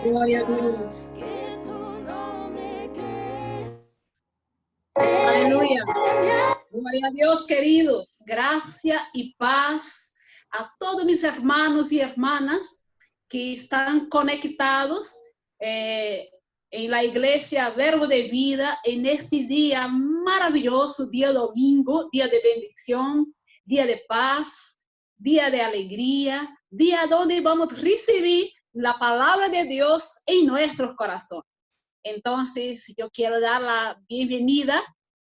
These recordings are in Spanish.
Gloria a Dios. Aleluya. Gloria a Dios, queridos. Gracia y paz a todos mis hermanos y hermanas que están conectados en la iglesia Verbo de Vida en este día maravilloso, día domingo, día de bendición, día de paz, día de alegría, día donde vamos a recibir la palabra de Dios en nuestros corazones. Entonces, yo quiero dar la bienvenida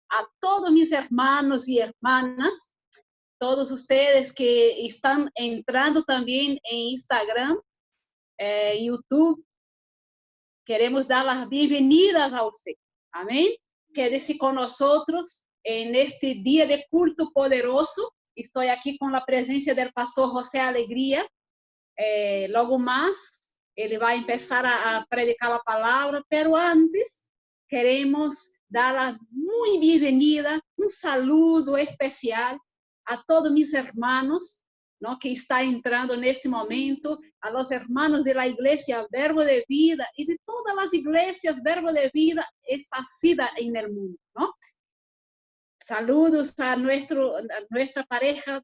a todos mis hermanos y hermanas, todos ustedes que están entrando también en Instagram, YouTube. Queremos dar las bienvenidas a usted. Amén. Quédese con nosotros en este día de culto poderoso. Estoy aquí con la presencia del pastor José Alegría. Logo más, ele vai empezar a predicar a palavra, pero antes queremos dar la muy bienvenida, un saludo especial a todos mis hermanos, ¿no?, que está entrando en este momento, a los hermanos de la iglesia Verbo de Vida y de todas las iglesias Verbo de Vida esparcidas en el mundo, ¿no? Saludos a nuestra pareja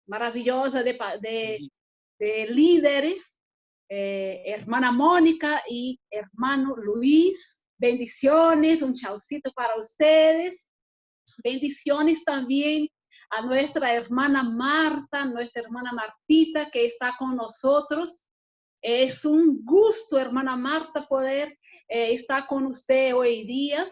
maravillosa de líderes, hermana Mónica y hermano Luis. Bendiciones, un chaucito para ustedes. Bendiciones también a nuestra hermana Marta, nuestra hermana Martita, que está con nosotros. Es un gusto, hermana Marta, poder estar con usted hoy día,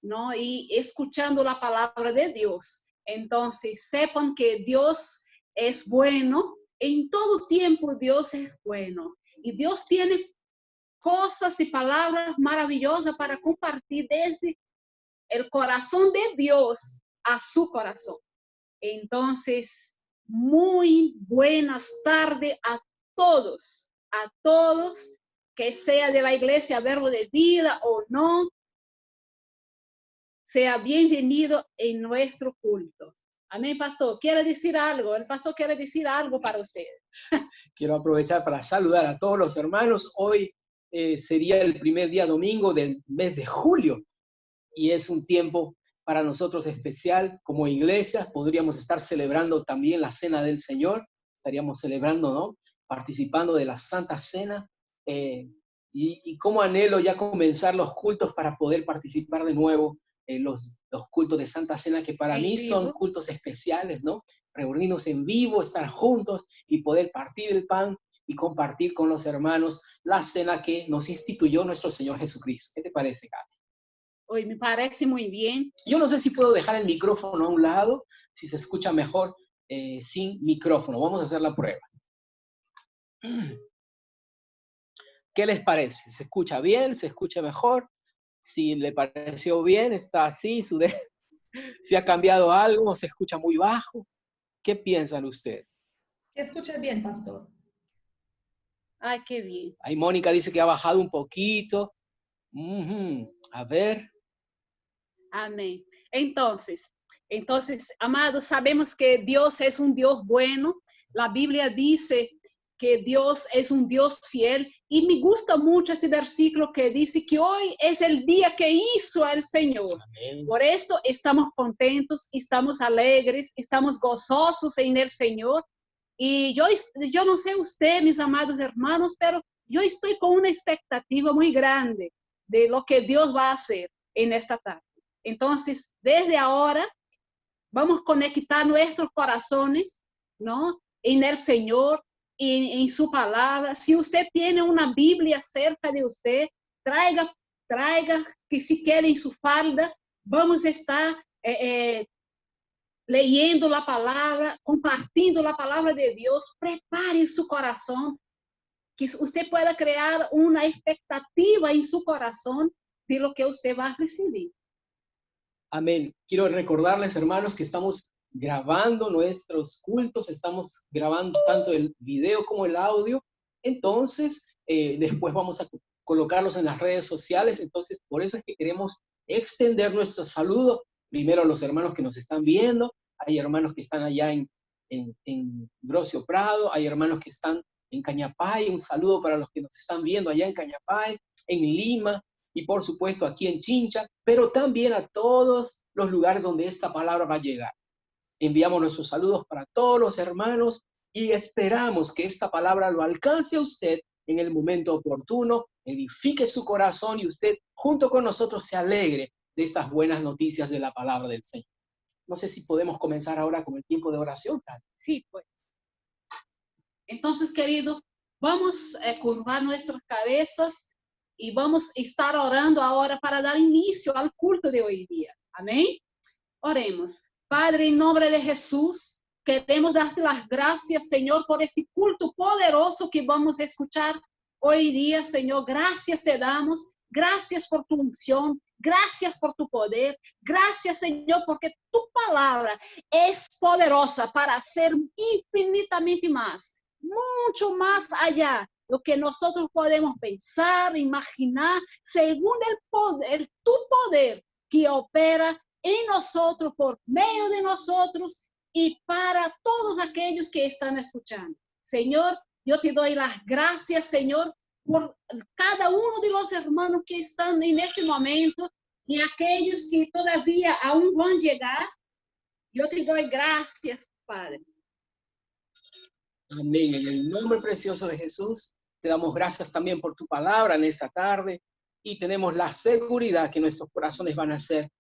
¿no? Y escuchando la palabra de Dios. Entonces, sepan que Dios es bueno. En todo tiempo Dios es bueno. Y Dios tiene cosas y palabras maravillosas para compartir desde el corazón de Dios a su corazón. Entonces, muy buenas tardes a todos, que sea de la iglesia Verbo de Vida o no, sea bienvenido en nuestro culto. Amén, pastor. ¿Quiere decir algo? El pastor quiere decir algo para ustedes. Quiero aprovechar para saludar a todos los hermanos. Hoy sería el primer día domingo del mes de julio y es un tiempo para nosotros especial. Como iglesia podríamos estar celebrando también la Cena del Señor, estaríamos celebrando, ¿no?, participando de la Santa Cena, y cómo anhelo ya comenzar los cultos para poder participar de nuevo en los cultos de Santa Cena, que para mí son cultos especiales, ¿no? Reunirnos en vivo, estar juntos y poder partir el pan y compartir con los hermanos la cena que nos instituyó nuestro Señor Jesucristo. ¿Qué te parece, Katy? Hoy me parece muy bien. Yo no sé si puedo dejar el micrófono a un lado, si se escucha mejor sin micrófono. Vamos a hacer la prueba. ¿Qué les parece? ¿Se escucha bien? ¿Se escucha mejor? Si le pareció bien, está así, si ha cambiado algo, se escucha muy bajo. ¿Qué piensan ustedes? Se escucha bien, pastor. Ay, qué bien. Ahí Mónica dice que ha bajado un poquito. A ver. Amén. Entonces, amados, sabemos que Dios es un Dios bueno. La Biblia dice que Dios es un Dios fiel. Y me gusta mucho ese versículo que dice que hoy es el día que hizo el Señor. Amén. Por esto estamos contentos, estamos alegres, estamos gozosos en el Señor. Y yo no sé usted, mis amados hermanos, pero yo estoy con una expectativa muy grande de lo que Dios va a hacer en esta tarde. Entonces, desde ahora, vamos a conectar nuestros corazones, ¿no?, en el Señor, en su palabra. Si usted tiene una Biblia cerca de usted, traiga, que si quiere en su falda, vamos a estar leyendo la palabra, compartiendo la palabra de Dios. Prepare su corazón, que usted pueda crear una expectativa en su corazón de lo que usted va a recibir. Amén. Quiero recordarles, hermanos, que estamos grabando nuestros cultos, estamos grabando tanto el video como el audio. Entonces, después vamos a colocarlos en las redes sociales. Entonces, por eso es que queremos extender nuestro saludo primero a los hermanos que nos están viendo. Hay hermanos que están allá en Grocio Prado, hay hermanos que están en Cañapay, un saludo para los que nos están viendo allá en Cañapay, en Lima y por supuesto aquí en Chincha, pero también a todos los lugares donde esta palabra va a llegar. Enviamos nuestros saludos para todos los hermanos y esperamos que esta palabra lo alcance a usted en el momento oportuno, edifique su corazón y usted junto con nosotros se alegre de estas buenas noticias de la palabra del Señor. No sé si podemos comenzar ahora con el tiempo de oración. Sí, pues. Entonces, querido, vamos a curvar nuestras cabezas y vamos a estar orando ahora para dar inicio al culto de hoy día. Amén. Oremos. Padre, en nombre de Jesús, queremos darte las gracias, Señor, por este culto poderoso que vamos a escuchar hoy día, Señor. Gracias te damos. Gracias por tu unción. Gracias por tu poder. Gracias, Señor, porque tu palabra es poderosa para hacer infinitamente más, mucho más allá de lo que nosotros podemos pensar, imaginar, según el poder, tu poder que opera en nosotros, por medio de nosotros y para todos aquellos que están escuchando. Señor, yo te doy las gracias, Señor, por cada uno de los hermanos que están en este momento y aquellos que todavía aún van a llegar. Yo te doy gracias, Padre. Amén. En el nombre precioso de Jesús, te damos gracias también por tu palabra en esta tarde y tenemos la seguridad que nuestros corazones van a ser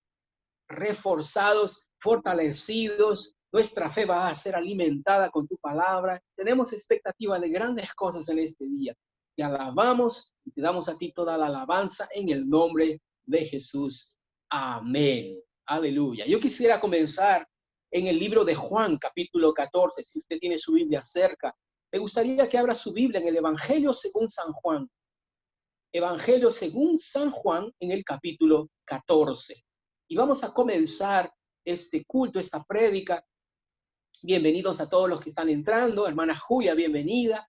reforzados, fortalecidos. Nuestra fe va a ser alimentada con tu palabra. Tenemos expectativa de grandes cosas en este día. Te alabamos y te damos a ti toda la alabanza en el nombre de Jesús. Amén. Aleluya. Yo quisiera comenzar en el libro de Juan, capítulo 14. Si usted tiene su Biblia cerca, me gustaría que abra su Biblia en el Evangelio según San Juan. Evangelio según San Juan en el capítulo 14. Y vamos a comenzar este culto, esta prédica. Bienvenidos a todos los que están entrando. Hermana Julia, bienvenida.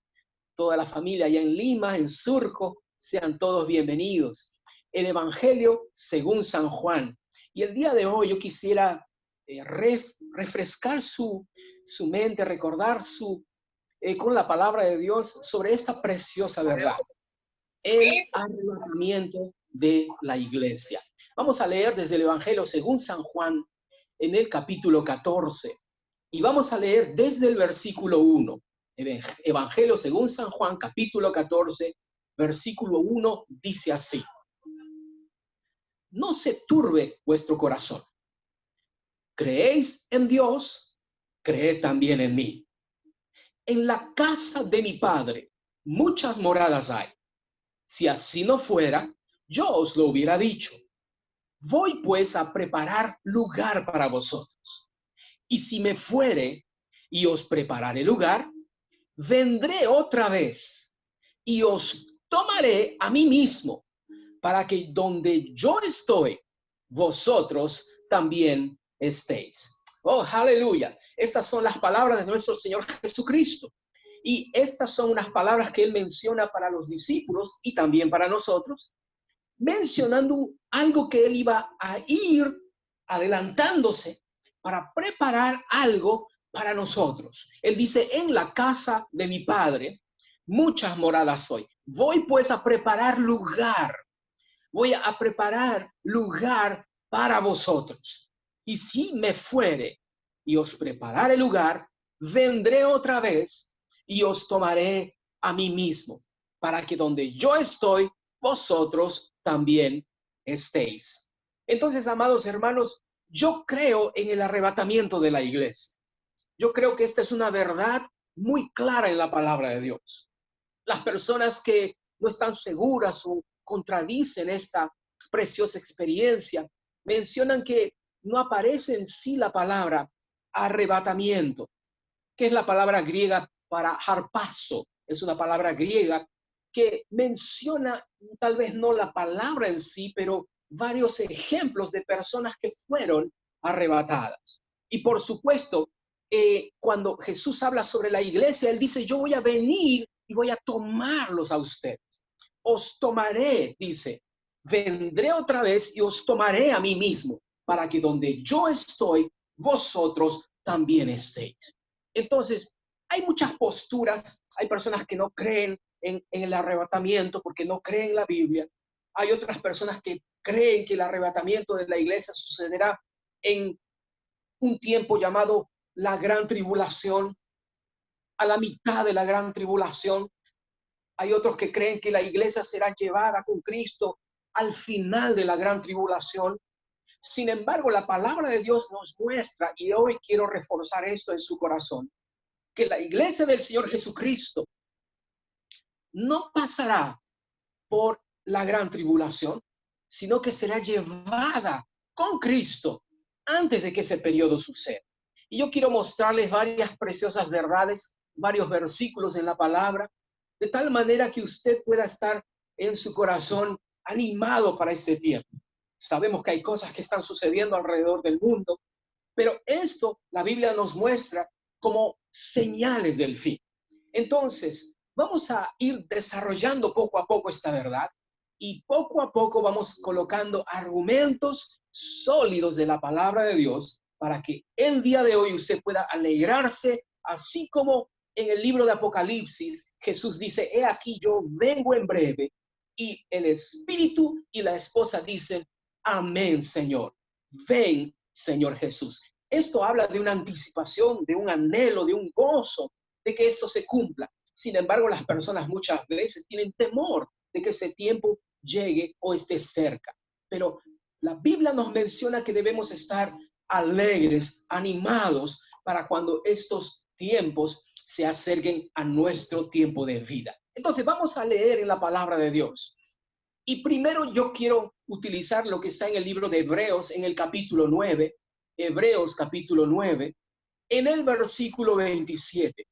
Toda la familia allá en Lima, en Surco, sean todos bienvenidos. El Evangelio según San Juan. Y el día de hoy yo quisiera refrescar su mente, recordar con la palabra de Dios sobre esta preciosa verdad. El arrebatamiento de la iglesia. Vamos a leer desde el Evangelio según San Juan en el capítulo 14 y vamos a leer desde el versículo 1. Evangelio según San Juan, capítulo 14, versículo 1, dice así: no se turbe vuestro corazón. Creéis en Dios, creed también en mí. En la casa de mi Padre muchas moradas hay. Si así no fuera, yo os lo hubiera dicho. Voy pues a preparar lugar para vosotros. Y si me fuere y os prepararé lugar, vendré otra vez y os tomaré a mí mismo, para que donde yo estoy, vosotros también estéis. Oh, aleluya. Estas son las palabras de nuestro Señor Jesucristo. Y estas son unas palabras que Él menciona para los discípulos y también para nosotros, mencionando algo que Él iba a ir adelantándose para preparar algo para nosotros. Él dice, en la casa de mi Padre muchas moradas hay. Voy pues a preparar lugar. Voy a preparar lugar para vosotros. Y si me fuere y os prepararé lugar, vendré otra vez y os tomaré a mí mismo, para que donde yo estoy, vosotros también estéis. Entonces, amados hermanos, yo creo en el arrebatamiento de la iglesia. Yo creo que esta es una verdad muy clara en la palabra de Dios. Las personas que no están seguras o contradicen esta preciosa experiencia mencionan que no aparece en sí la palabra arrebatamiento, que es la palabra griega para harpazo. Es una palabra griega que menciona tal vez no la palabra en sí, pero varios ejemplos de personas que fueron arrebatadas. Y por supuesto, cuando Jesús habla sobre la iglesia, Él dice, yo voy a venir y voy a tomarlos a ustedes. Os tomaré, dice, vendré otra vez y os tomaré a mí mismo, para que donde yo estoy, vosotros también estéis. Entonces, hay muchas posturas, hay personas que no creen en el arrebatamiento porque no creen en la Biblia. Hay otras personas que creen que el arrebatamiento de la iglesia sucederá en un tiempo llamado la gran tribulación, a la mitad de la gran tribulación. Hay otros que creen que la iglesia será llevada con Cristo al final de la gran tribulación. Sin embargo, la palabra de Dios nos muestra, y hoy quiero reforzar esto en su corazón, que la iglesia del Señor Jesucristo no pasará por la gran tribulación, sino que será llevada con Cristo antes de que ese periodo suceda. Y yo quiero mostrarles varias preciosas verdades, varios versículos en la palabra, de tal manera que usted pueda estar en su corazón animado para este tiempo. Sabemos que hay cosas que están sucediendo alrededor del mundo, pero esto la Biblia nos muestra como señales del fin. Entonces, vamos a ir desarrollando poco a poco esta verdad y poco a poco vamos colocando argumentos sólidos de la palabra de Dios para que el día de hoy usted pueda alegrarse, así como en el libro de Apocalipsis Jesús dice, he aquí yo vengo en breve, y el espíritu y la esposa dicen, amén, Señor. Ven, Señor Jesús. Esto habla de una anticipación, de un anhelo, de un gozo, de que esto se cumpla. Sin embargo, las personas muchas veces tienen temor de que ese tiempo llegue o esté cerca. Pero la Biblia nos menciona que debemos estar alegres, animados, para cuando estos tiempos se acerquen a nuestro tiempo de vida. Entonces, vamos a leer en la palabra de Dios. Y primero yo quiero utilizar lo que está en el libro de Hebreos, en el capítulo 9, Hebreos capítulo 9, en el versículo 27.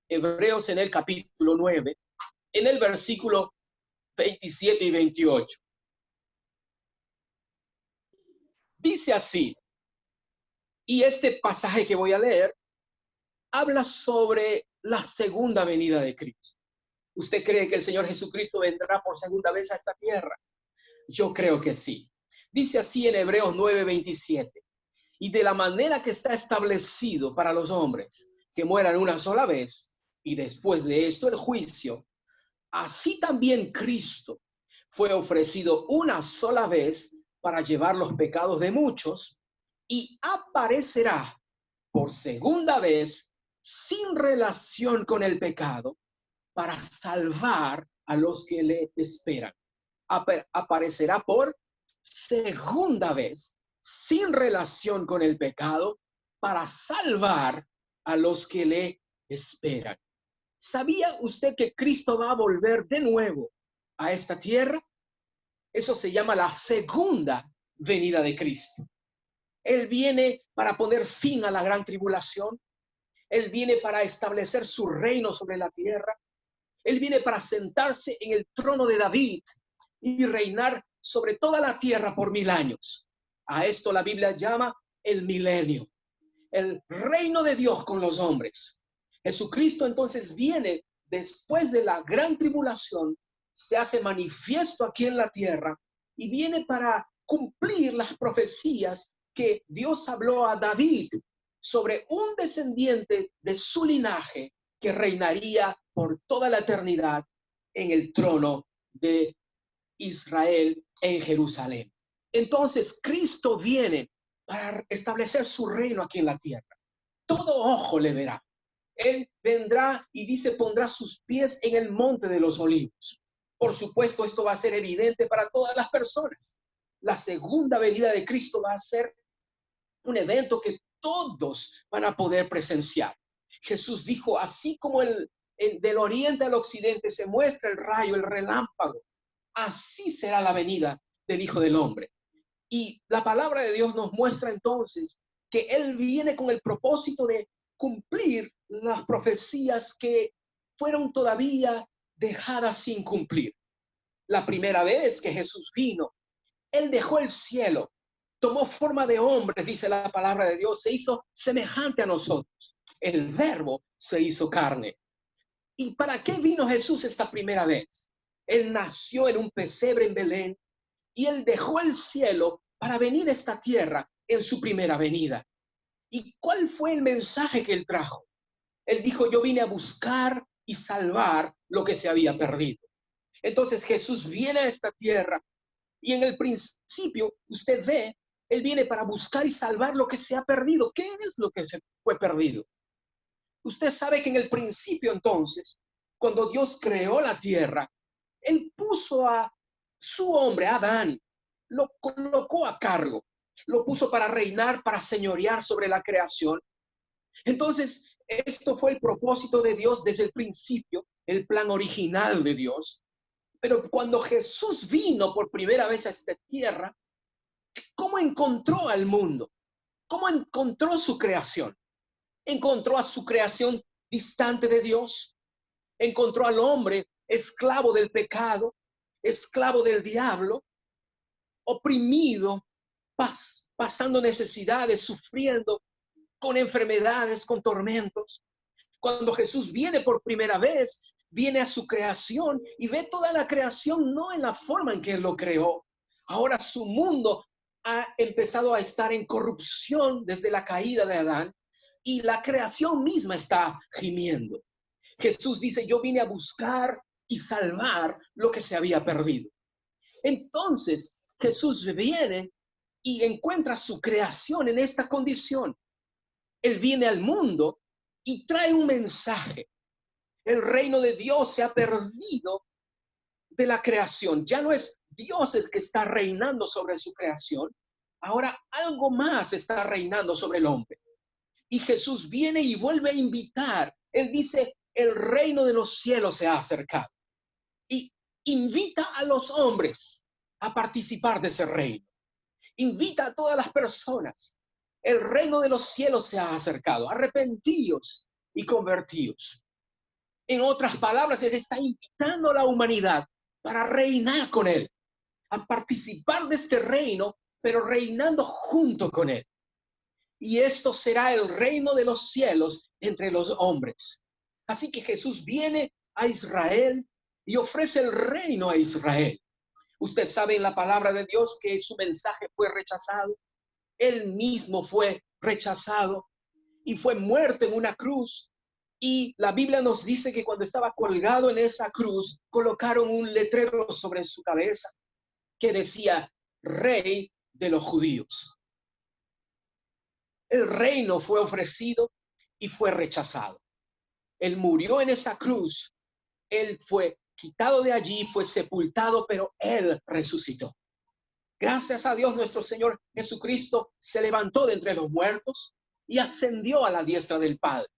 Hebreos en el capítulo 9, en el versículo 27 y 28. Dice así, y este pasaje que voy a leer habla sobre la segunda venida de Cristo. ¿Usted cree que el Señor Jesucristo vendrá por segunda vez a esta tierra? Yo creo que sí. Dice así en Hebreos 9:27. Y de la manera que está establecido para los hombres que mueran una sola vez y después de esto el juicio, así también Cristo fue ofrecido una sola vez para llevar los pecados de muchos y aparecerá por segunda vez sin relación con el pecado para salvar a los que le esperan. Aparecerá por segunda vez sin relación con el pecado para salvar a los que le esperan. ¿Sabía usted que Cristo va a volver de nuevo a esta tierra? Eso se llama la segunda venida de Cristo. Él viene para poner fin a la gran tribulación. Él viene para establecer su reino sobre la tierra. Él viene para sentarse en el trono de David y reinar sobre toda la tierra por 1000 años. A esto la Biblia llama el milenio, el reino de Dios con los hombres. Jesucristo entonces viene después de la gran tribulación, se hace manifiesto aquí en la tierra y viene para cumplir las profecías que Dios habló a David sobre un descendiente de su linaje que reinaría por toda la eternidad en el trono de Israel en Jerusalén. Entonces Cristo viene para establecer su reino aquí en la tierra. Todo ojo le verá. Él vendrá y dice, pondrá sus pies en el monte de los olivos. Por supuesto, esto va a ser evidente para todas las personas. La segunda venida de Cristo va a ser un evento que todos van a poder presenciar. Jesús dijo, así como del oriente al occidente se muestra el rayo, el relámpago, así será la venida del Hijo del Hombre. Y la palabra de Dios nos muestra entonces que Él viene con el propósito de cumplir las profecías que fueron todavía dejadas sin cumplir. La primera vez que Jesús vino, Él dejó el cielo, tomó forma de hombre, dice la palabra de Dios, se hizo semejante a nosotros. El verbo se hizo carne. ¿Y para qué vino Jesús esta primera vez? Él nació en un pesebre en Belén y Él dejó el cielo para venir a esta tierra en su primera venida. ¿Y cuál fue el mensaje que Él trajo? Él dijo, yo vine a buscar y salvar lo que se había perdido. Entonces Jesús viene a esta tierra y en el principio usted ve, Él viene para buscar y salvar lo que se ha perdido. ¿Qué es lo que se fue perdido? Usted sabe que en el principio entonces, cuando Dios creó la tierra, Él puso a su hombre, Adán, lo colocó a cargo, lo puso para reinar, para señorear sobre la creación. Entonces, esto fue el propósito de Dios desde el principio, el plan original de Dios. Pero cuando Jesús vino por primera vez a esta tierra, ¿cómo encontró al mundo? ¿Cómo encontró su creación? Encontró a su creación distante de Dios. Encontró al hombre esclavo del pecado, esclavo del diablo, oprimido, pasando necesidades, sufriendo, con enfermedades, con tormentos. Cuando Jesús viene por primera vez, viene a su creación y ve toda la creación no en la forma en que Él lo creó. Ahora su mundo ha empezado a estar en corrupción desde la caída de Adán y la creación misma está gimiendo. Jesús dice, yo vine a buscar y salvar lo que se había perdido. Entonces Jesús viene y encuentra su creación en esta condición. Él viene al mundo y trae un mensaje. El reino de Dios se ha perdido de la creación. Ya no es Dios el que está reinando sobre su creación. Ahora algo más está reinando sobre el hombre. Y Jesús viene y vuelve a invitar. Él dice, el reino de los cielos se ha acercado. Y invita a los hombres a participar de ese reino. Invita a todas las personas. El reino de los cielos se ha acercado. Arrepentíos y convertíos. En otras palabras, Él está invitando a la humanidad para reinar con Él, a participar de este reino, pero reinando junto con Él. Y esto será el reino de los cielos entre los hombres. Así que Jesús viene a Israel y ofrece el reino a Israel. Usted sabe en la palabra de Dios que su mensaje fue rechazado. Él mismo fue rechazado y fue muerto en una cruz. Y la Biblia nos dice que cuando estaba colgado en esa cruz, colocaron un letrero sobre su cabeza que decía, Rey de los Judíos. El reino fue ofrecido y fue rechazado. Él murió en esa cruz. Él fue quitado de allí, fue sepultado, pero Él resucitó. Gracias a Dios, nuestro Señor Jesucristo se levantó de entre los muertos y ascendió a la diestra del Padre.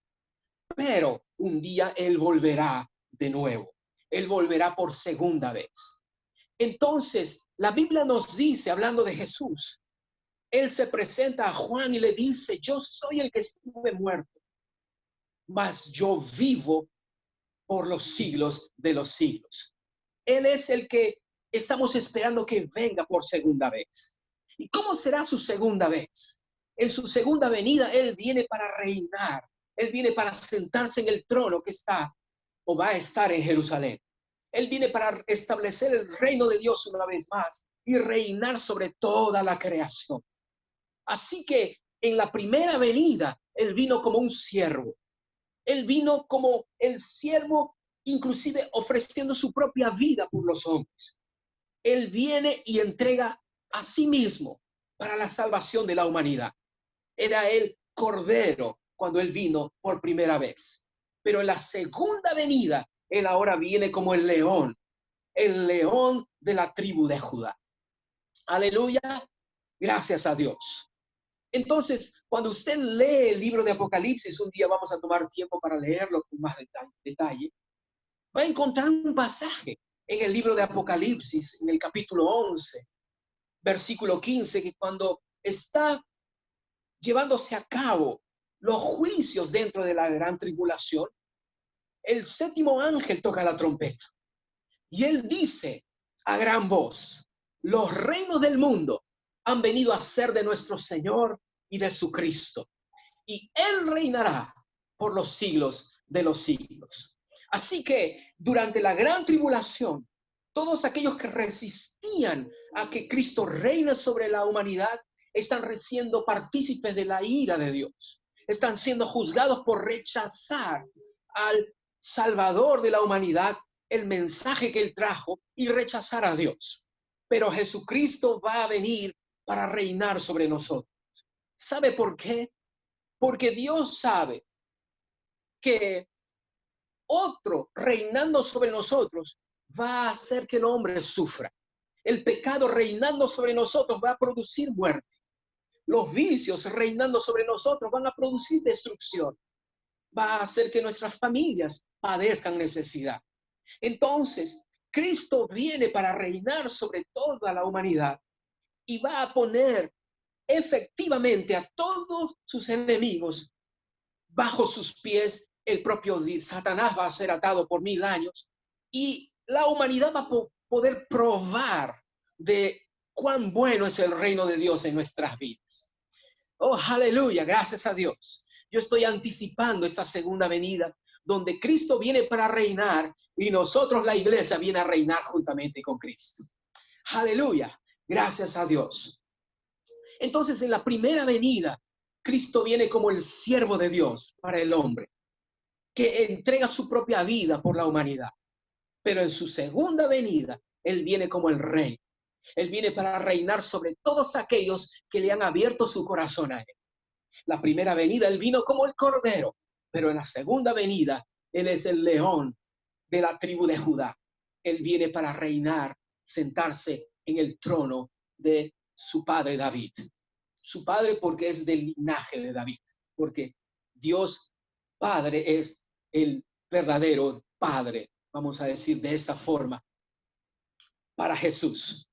Pero un día Él volverá de nuevo. Él volverá por segunda vez. Entonces, la Biblia nos dice, hablando de Jesús, Él se presenta a Juan y le dice, yo soy el que estuve muerto, mas yo vivo por los siglos de los siglos. Él es el que estamos esperando que venga por segunda vez. ¿Y cómo será su segunda vez? En su segunda venida, Él viene para reinar. Él viene para sentarse en el trono que está o va a estar en Jerusalén. Él viene para establecer el reino de Dios una vez más y reinar sobre toda la creación. Así que en la primera venida, Él vino como un siervo. Él vino como el siervo, inclusive ofreciendo su propia vida por los hombres. Él viene y entrega a sí mismo para la salvación de la humanidad. Era el Cordero cuando Él vino por primera vez. Pero en la segunda venida, Él ahora viene como el león de la tribu de Judá. Aleluya, gracias a Dios. Entonces, cuando usted lee el libro de Apocalipsis, un día vamos a tomar tiempo para leerlo con más detalle, va a encontrar un pasaje en el libro de Apocalipsis, en el capítulo 11, versículo 15, que cuando está llevándose a cabo los juicios dentro de la gran tribulación, el séptimo ángel toca la trompeta y él dice a gran voz, los reinos del mundo han venido a ser de nuestro Señor y de su Cristo, y Él reinará por los siglos de los siglos. Así que durante la gran tribulación, todos aquellos que resistían a que Cristo reine sobre la humanidad están siendo partícipes de la ira de Dios. están siendo juzgados por rechazar al Salvador de la humanidad, el mensaje que él trajo, y rechazar a Dios. Pero Jesucristo va a venir para reinar sobre nosotros. ¿Sabe por qué? Porque Dios sabe que otro reinando sobre nosotros va a hacer que el hombre sufra. El pecado reinando sobre nosotros va a producir muerte. Los vicios reinando sobre nosotros van a producir destrucción. Va a hacer que nuestras familias padezcan necesidad. Entonces, Cristo viene para reinar sobre toda la humanidad y va a poner efectivamente a todos sus enemigos bajo sus pies. El propio Satanás va a ser atado por 1000 años y la humanidad va a poder probar de cuán bueno es el reino de Dios en nuestras vidas. Oh, aleluya, gracias a Dios. Yo estoy anticipando esa segunda venida donde Cristo viene para reinar y nosotros, la iglesia, viene a reinar juntamente con Cristo. Aleluya, gracias a Dios. Entonces, en la primera venida, Cristo viene como el siervo de Dios para el hombre, que entrega su propia vida por la humanidad. Pero en su segunda venida, Él viene como el rey. Él viene para reinar sobre todos aquellos que le han abierto su corazón a Él. La primera venida, Él vino como el cordero, pero en la segunda venida, Él es el león de la tribu de Judá. Él viene para reinar, sentarse en el trono de su padre David. Su padre porque es del linaje de David, porque Dios Padre es el verdadero Padre, vamos a decir de esa forma, para Jesús.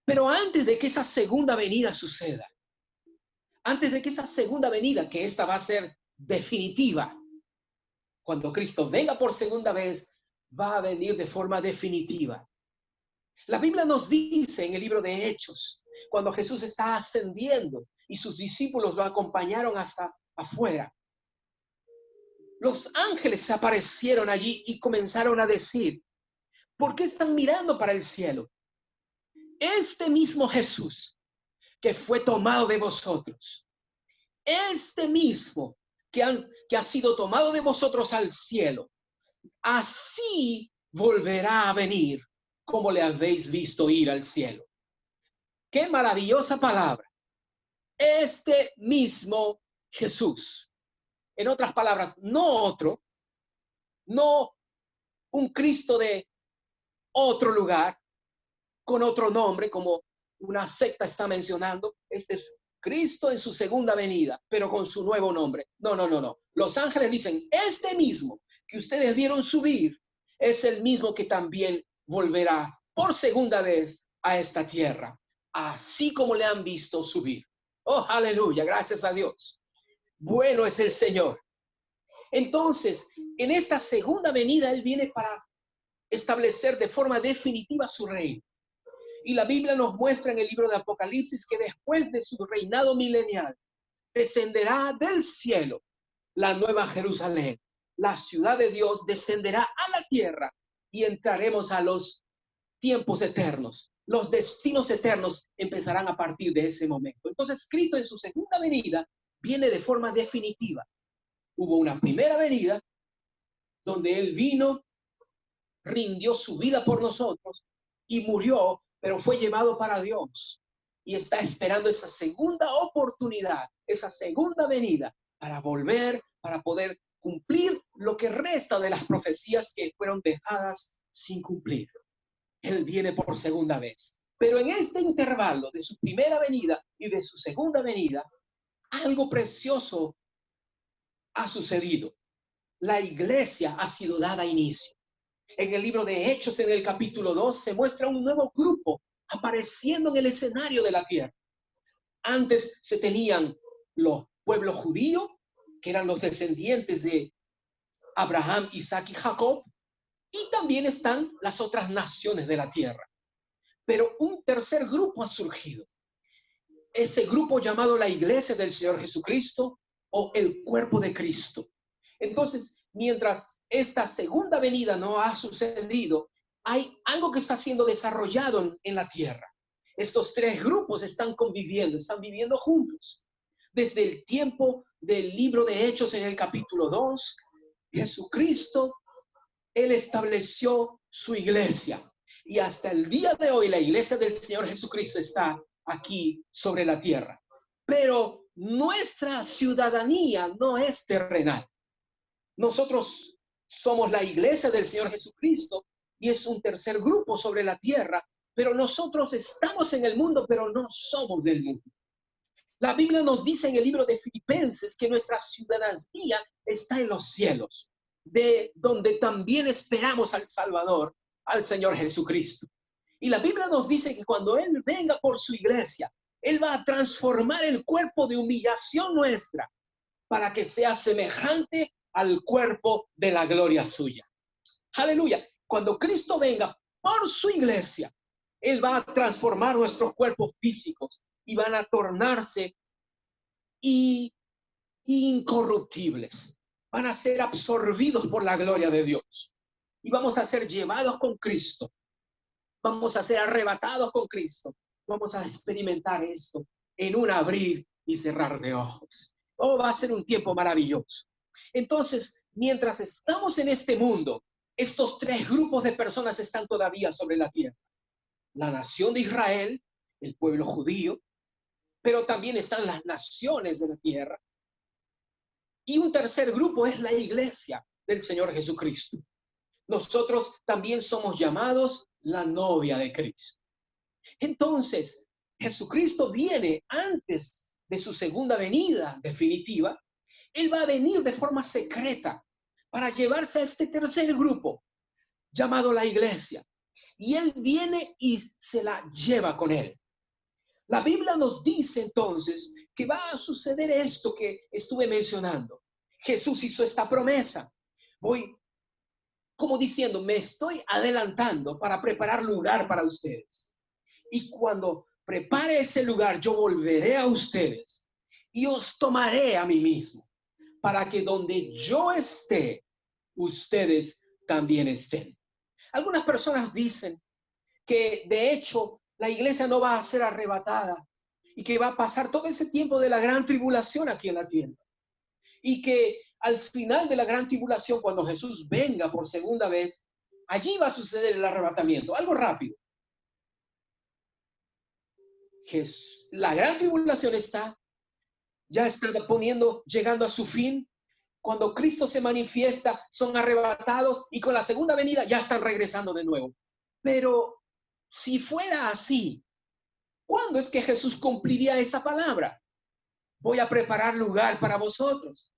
Pero antes de que esa segunda venida suceda, antes de que esa segunda venida, que esta va a ser definitiva, cuando Cristo venga por segunda vez, va a venir de forma definitiva. La Biblia nos dice en el libro de Hechos, cuando Jesús está ascendiendo y sus discípulos lo acompañaron hasta afuera, los ángeles se aparecieron allí y comenzaron a decir, ¿por qué están mirando para el cielo? Este mismo Jesús que fue tomado de vosotros, este mismo que ha sido tomado de vosotros al cielo, así volverá a venir como le habéis visto ir al cielo. ¡Qué maravillosa palabra! Este mismo Jesús. En otras palabras, no otro, no un Cristo de otro lugar, con otro nombre, como una secta está mencionando. Este es Cristo en su segunda venida, pero con su nuevo nombre. No, no, no, no. Los ángeles dicen, este mismo que ustedes vieron subir, es el mismo que también volverá por segunda vez a esta tierra, así como le han visto subir. Oh, aleluya, gracias a Dios. Bueno es el Señor. Entonces, en esta segunda venida, Él viene para establecer de forma definitiva su reino. Y la Biblia nos muestra en el libro de Apocalipsis que después de su reinado milenial, descenderá del cielo la nueva Jerusalén. La ciudad de Dios descenderá a la tierra y entraremos a los tiempos eternos. Los destinos eternos empezarán a partir de ese momento. Entonces, Cristo en su segunda venida viene de forma definitiva. Hubo una primera venida donde Él vino, rindió su vida por nosotros y murió, pero fue llevado para Dios. Y está esperando esa segunda oportunidad, esa segunda venida para volver, para poder cumplir lo que resta de las profecías que fueron dejadas sin cumplir. Él viene por segunda vez. Pero en este intervalo de su primera venida y de su segunda venida, algo precioso ha sucedido. La iglesia ha sido dada inicio. En el libro de Hechos, en el capítulo 2, se muestra un nuevo grupo apareciendo en el escenario de la tierra. Antes se tenían los pueblos judíos, que eran los descendientes de Abraham, Isaac y Jacob, y también están las otras naciones de la tierra. Pero un tercer grupo ha surgido. Ese grupo llamado la Iglesia del Señor Jesucristo o el cuerpo de Cristo. Entonces, mientras esta segunda venida no ha sucedido, hay algo que está siendo desarrollado en la tierra. Estos tres grupos están conviviendo, están viviendo juntos. Desde el tiempo del libro de Hechos en el capítulo 2, Jesucristo, Él estableció su iglesia. Y hasta el día de hoy la iglesia del Señor Jesucristo está aquí sobre la tierra. Pero nuestra ciudadanía no es terrenal. Nosotros somos la iglesia del Señor Jesucristo y es un tercer grupo sobre la tierra, pero nosotros estamos en el mundo, pero no somos del mundo. La Biblia nos dice en el libro de Filipenses que nuestra ciudadanía está en los cielos, de donde también esperamos al Salvador, al Señor Jesucristo. Y la Biblia nos dice que cuando Él venga por su iglesia, Él va a transformar el cuerpo de humillación nuestra para que sea semejante al cuerpo de la gloria suya. Aleluya. Cuando Cristo venga por su iglesia, Él va a transformar nuestros cuerpos físicos y van a tornarse incorruptibles. Van a ser absorbidos por la gloria de Dios. Y vamos a ser llevados con Cristo. Vamos a ser arrebatados con Cristo. Vamos a experimentar esto en un abrir y cerrar de ojos. Oh, va a ser un tiempo maravilloso. Entonces, mientras estamos en este mundo, estos tres grupos de personas están todavía sobre la tierra. La nación de Israel, el pueblo judío, pero también están las naciones de la tierra. Y un tercer grupo es la iglesia del Señor Jesucristo. Nosotros también somos llamados la novia de Cristo. Entonces, Jesucristo viene antes de su segunda venida definitiva. Él va a venir de forma secreta para llevarse a este tercer grupo llamado la iglesia. Y Él viene y se la lleva con Él. La Biblia nos dice entonces que va a suceder esto que estuve mencionando. Jesús hizo esta promesa. Voy, como diciendo, me estoy adelantando para preparar lugar para ustedes. Y cuando prepare ese lugar, yo volveré a ustedes y os tomaré a mí mismo, para que donde yo esté, ustedes también estén. Algunas personas dicen que de hecho la iglesia no va a ser arrebatada y que va a pasar todo ese tiempo de la gran tribulación aquí en la tierra. Y que al final de la gran tribulación, cuando Jesús venga por segunda vez, allí va a suceder el arrebatamiento. Algo rápido. La gran tribulación ya está llegando a su fin. Cuando Cristo se manifiesta, son arrebatados y con la segunda venida ya están regresando de nuevo. Pero si fuera así, ¿cuándo es que Jesús cumpliría esa palabra? Voy a preparar lugar para vosotros,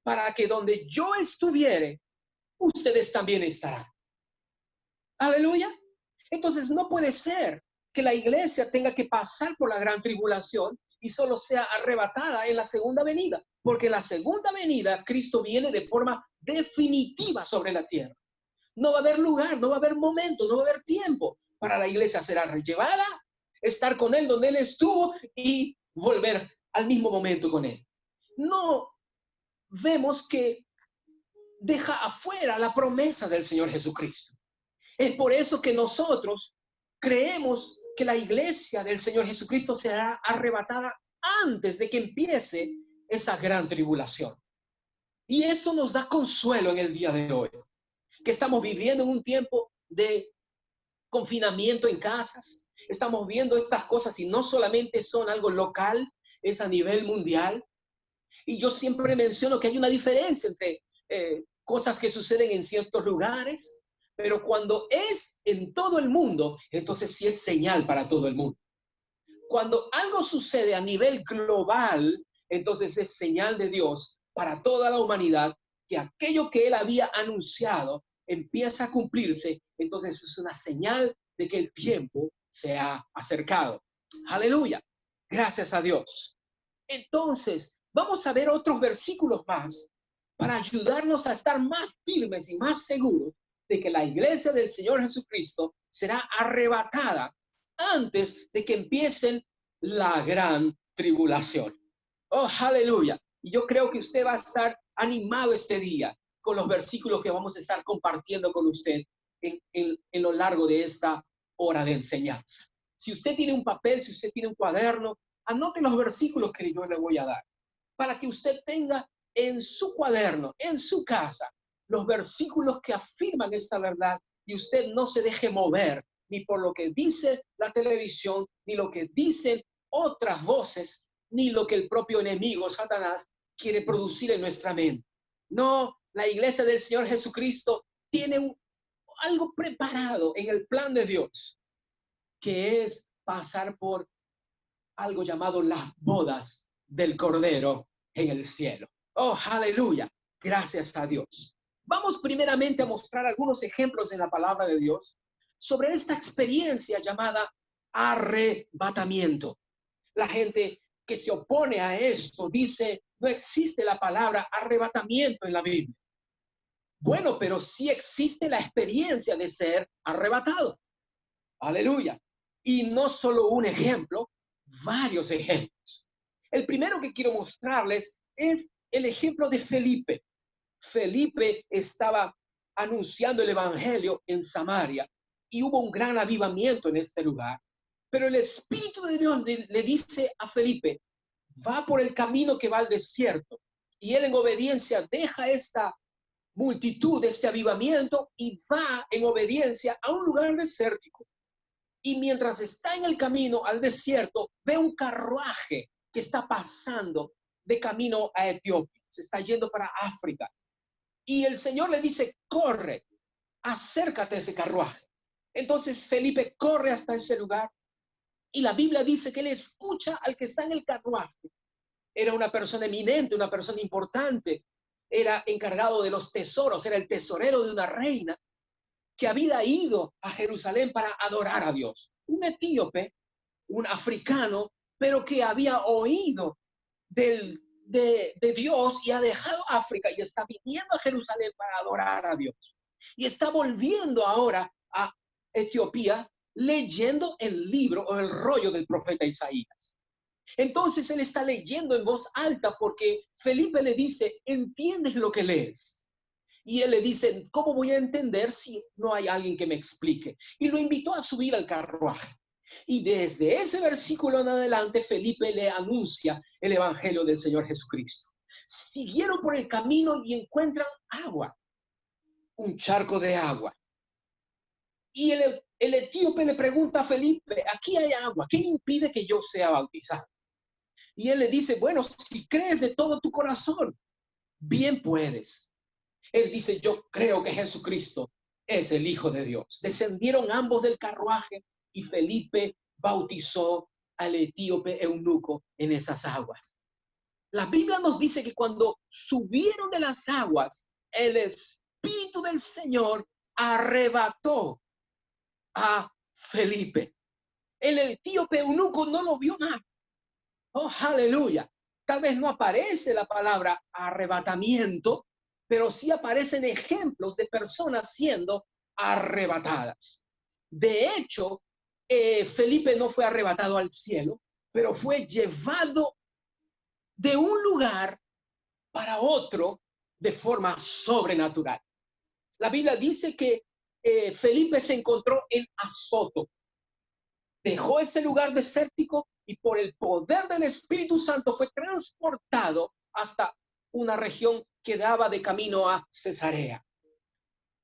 para que donde yo estuviere, ustedes también estarán. Aleluya. Entonces no puede ser que la iglesia tenga que pasar por la gran tribulación y solo sea arrebatada en la segunda venida, porque en la segunda venida Cristo viene de forma definitiva sobre la tierra. No va a haber lugar, no va a haber momento, no va a haber tiempo para la iglesia ser llevada, estar con Él donde Él estuvo y volver al mismo momento con Él. No vemos que deja afuera la promesa del Señor Jesucristo. Es por eso que nosotros creemos que la iglesia del Señor Jesucristo será arrebatada antes de que empiece esa gran tribulación. Y eso nos da consuelo en el día de hoy, que estamos viviendo en un tiempo de confinamiento en casas. Estamos viendo estas cosas y no solamente son algo local, es a nivel mundial. Y yo siempre menciono que hay una diferencia entre cosas que suceden en ciertos lugares, pero cuando es en todo el mundo, entonces sí es señal para todo el mundo. Cuando algo sucede a nivel global, entonces es señal de Dios para toda la humanidad, que aquello que Él había anunciado empieza a cumplirse, entonces es una señal de que el tiempo se ha acercado. Aleluya. Gracias a Dios. Entonces, vamos a ver otros versículos más para ayudarnos a estar más firmes y más seguros de que la iglesia del Señor Jesucristo será arrebatada antes de que empiecen la gran tribulación. Oh, aleluya. Y yo creo que usted va a estar animado este día con los versículos que vamos a estar compartiendo con usted en lo largo de esta hora de enseñanza. Si usted tiene un papel, si usted tiene un cuaderno, anote los versículos que yo le voy a dar, para que usted tenga en su cuaderno, en su casa, los versículos que afirman esta verdad y usted no se deje mover ni por lo que dice la televisión, ni lo que dicen otras voces, ni lo que el propio enemigo, Satanás, quiere producir en nuestra mente. No, la iglesia del Señor Jesucristo tiene algo preparado en el plan de Dios, que es pasar por algo llamado las bodas del Cordero en el cielo. Oh, aleluya. Gracias a Dios. Vamos primeramente a mostrar algunos ejemplos en la palabra de Dios sobre esta experiencia llamada arrebatamiento. La gente que se opone a esto dice, no existe la palabra arrebatamiento en la Biblia. Bueno, pero sí existe la experiencia de ser arrebatado. Aleluya. Y no solo un ejemplo, varios ejemplos. El primero que quiero mostrarles es el ejemplo de Felipe. Felipe estaba anunciando el evangelio en Samaria y hubo un gran avivamiento en este lugar. Pero el Espíritu de Dios le dice a Felipe, va por el camino que va al desierto. Y él en obediencia deja esta multitud, este avivamiento, y va en obediencia a un lugar desértico. Y mientras está en el camino al desierto, ve un carruaje que está pasando de camino a Etiopía. Se está yendo para África. Y el Señor le dice, corre, acércate a ese carruaje. Entonces Felipe corre hasta ese lugar. Y la Biblia dice que él escucha al que está en el carruaje. Era una persona eminente, una persona importante. Era encargado de los tesoros, era el tesorero de una reina que había ido a Jerusalén para adorar a Dios. Un etíope, un africano, pero que había oído de Dios y ha dejado África y está viniendo a Jerusalén para adorar a Dios. Y está volviendo ahora a Etiopía leyendo el libro o el rollo del profeta Isaías. Entonces él está leyendo en voz alta porque Felipe le dice, ¿entiendes lo que lees? Y él le dice, ¿cómo voy a entender si no hay alguien que me explique? Y lo invitó a subir al carruaje. Y desde ese versículo en adelante, Felipe le anuncia el evangelio del Señor Jesucristo. Siguieron por el camino y encuentran agua, un charco de agua. Y el etíope le pregunta a Felipe, aquí hay agua, ¿qué impide que yo sea bautizado? Y él le dice, bueno, si crees de todo tu corazón, bien puedes. Él dice, yo creo que Jesucristo es el Hijo de Dios. Descendieron ambos del carruaje y Felipe bautizó al etíope eunuco en esas aguas. La Biblia nos dice que cuando subieron de las aguas, el Espíritu del Señor arrebató a Felipe. El etíope eunuco no lo vio más. Oh, aleluya. Tal vez no aparece la palabra arrebatamiento, pero sí aparecen ejemplos de personas siendo arrebatadas. De hecho, Felipe no fue arrebatado al cielo, pero fue llevado de un lugar para otro de forma sobrenatural. La Biblia dice que Felipe se encontró en Azoto. Dejó ese lugar desértico y por el poder del Espíritu Santo fue transportado hasta una región que daba de camino a Cesarea.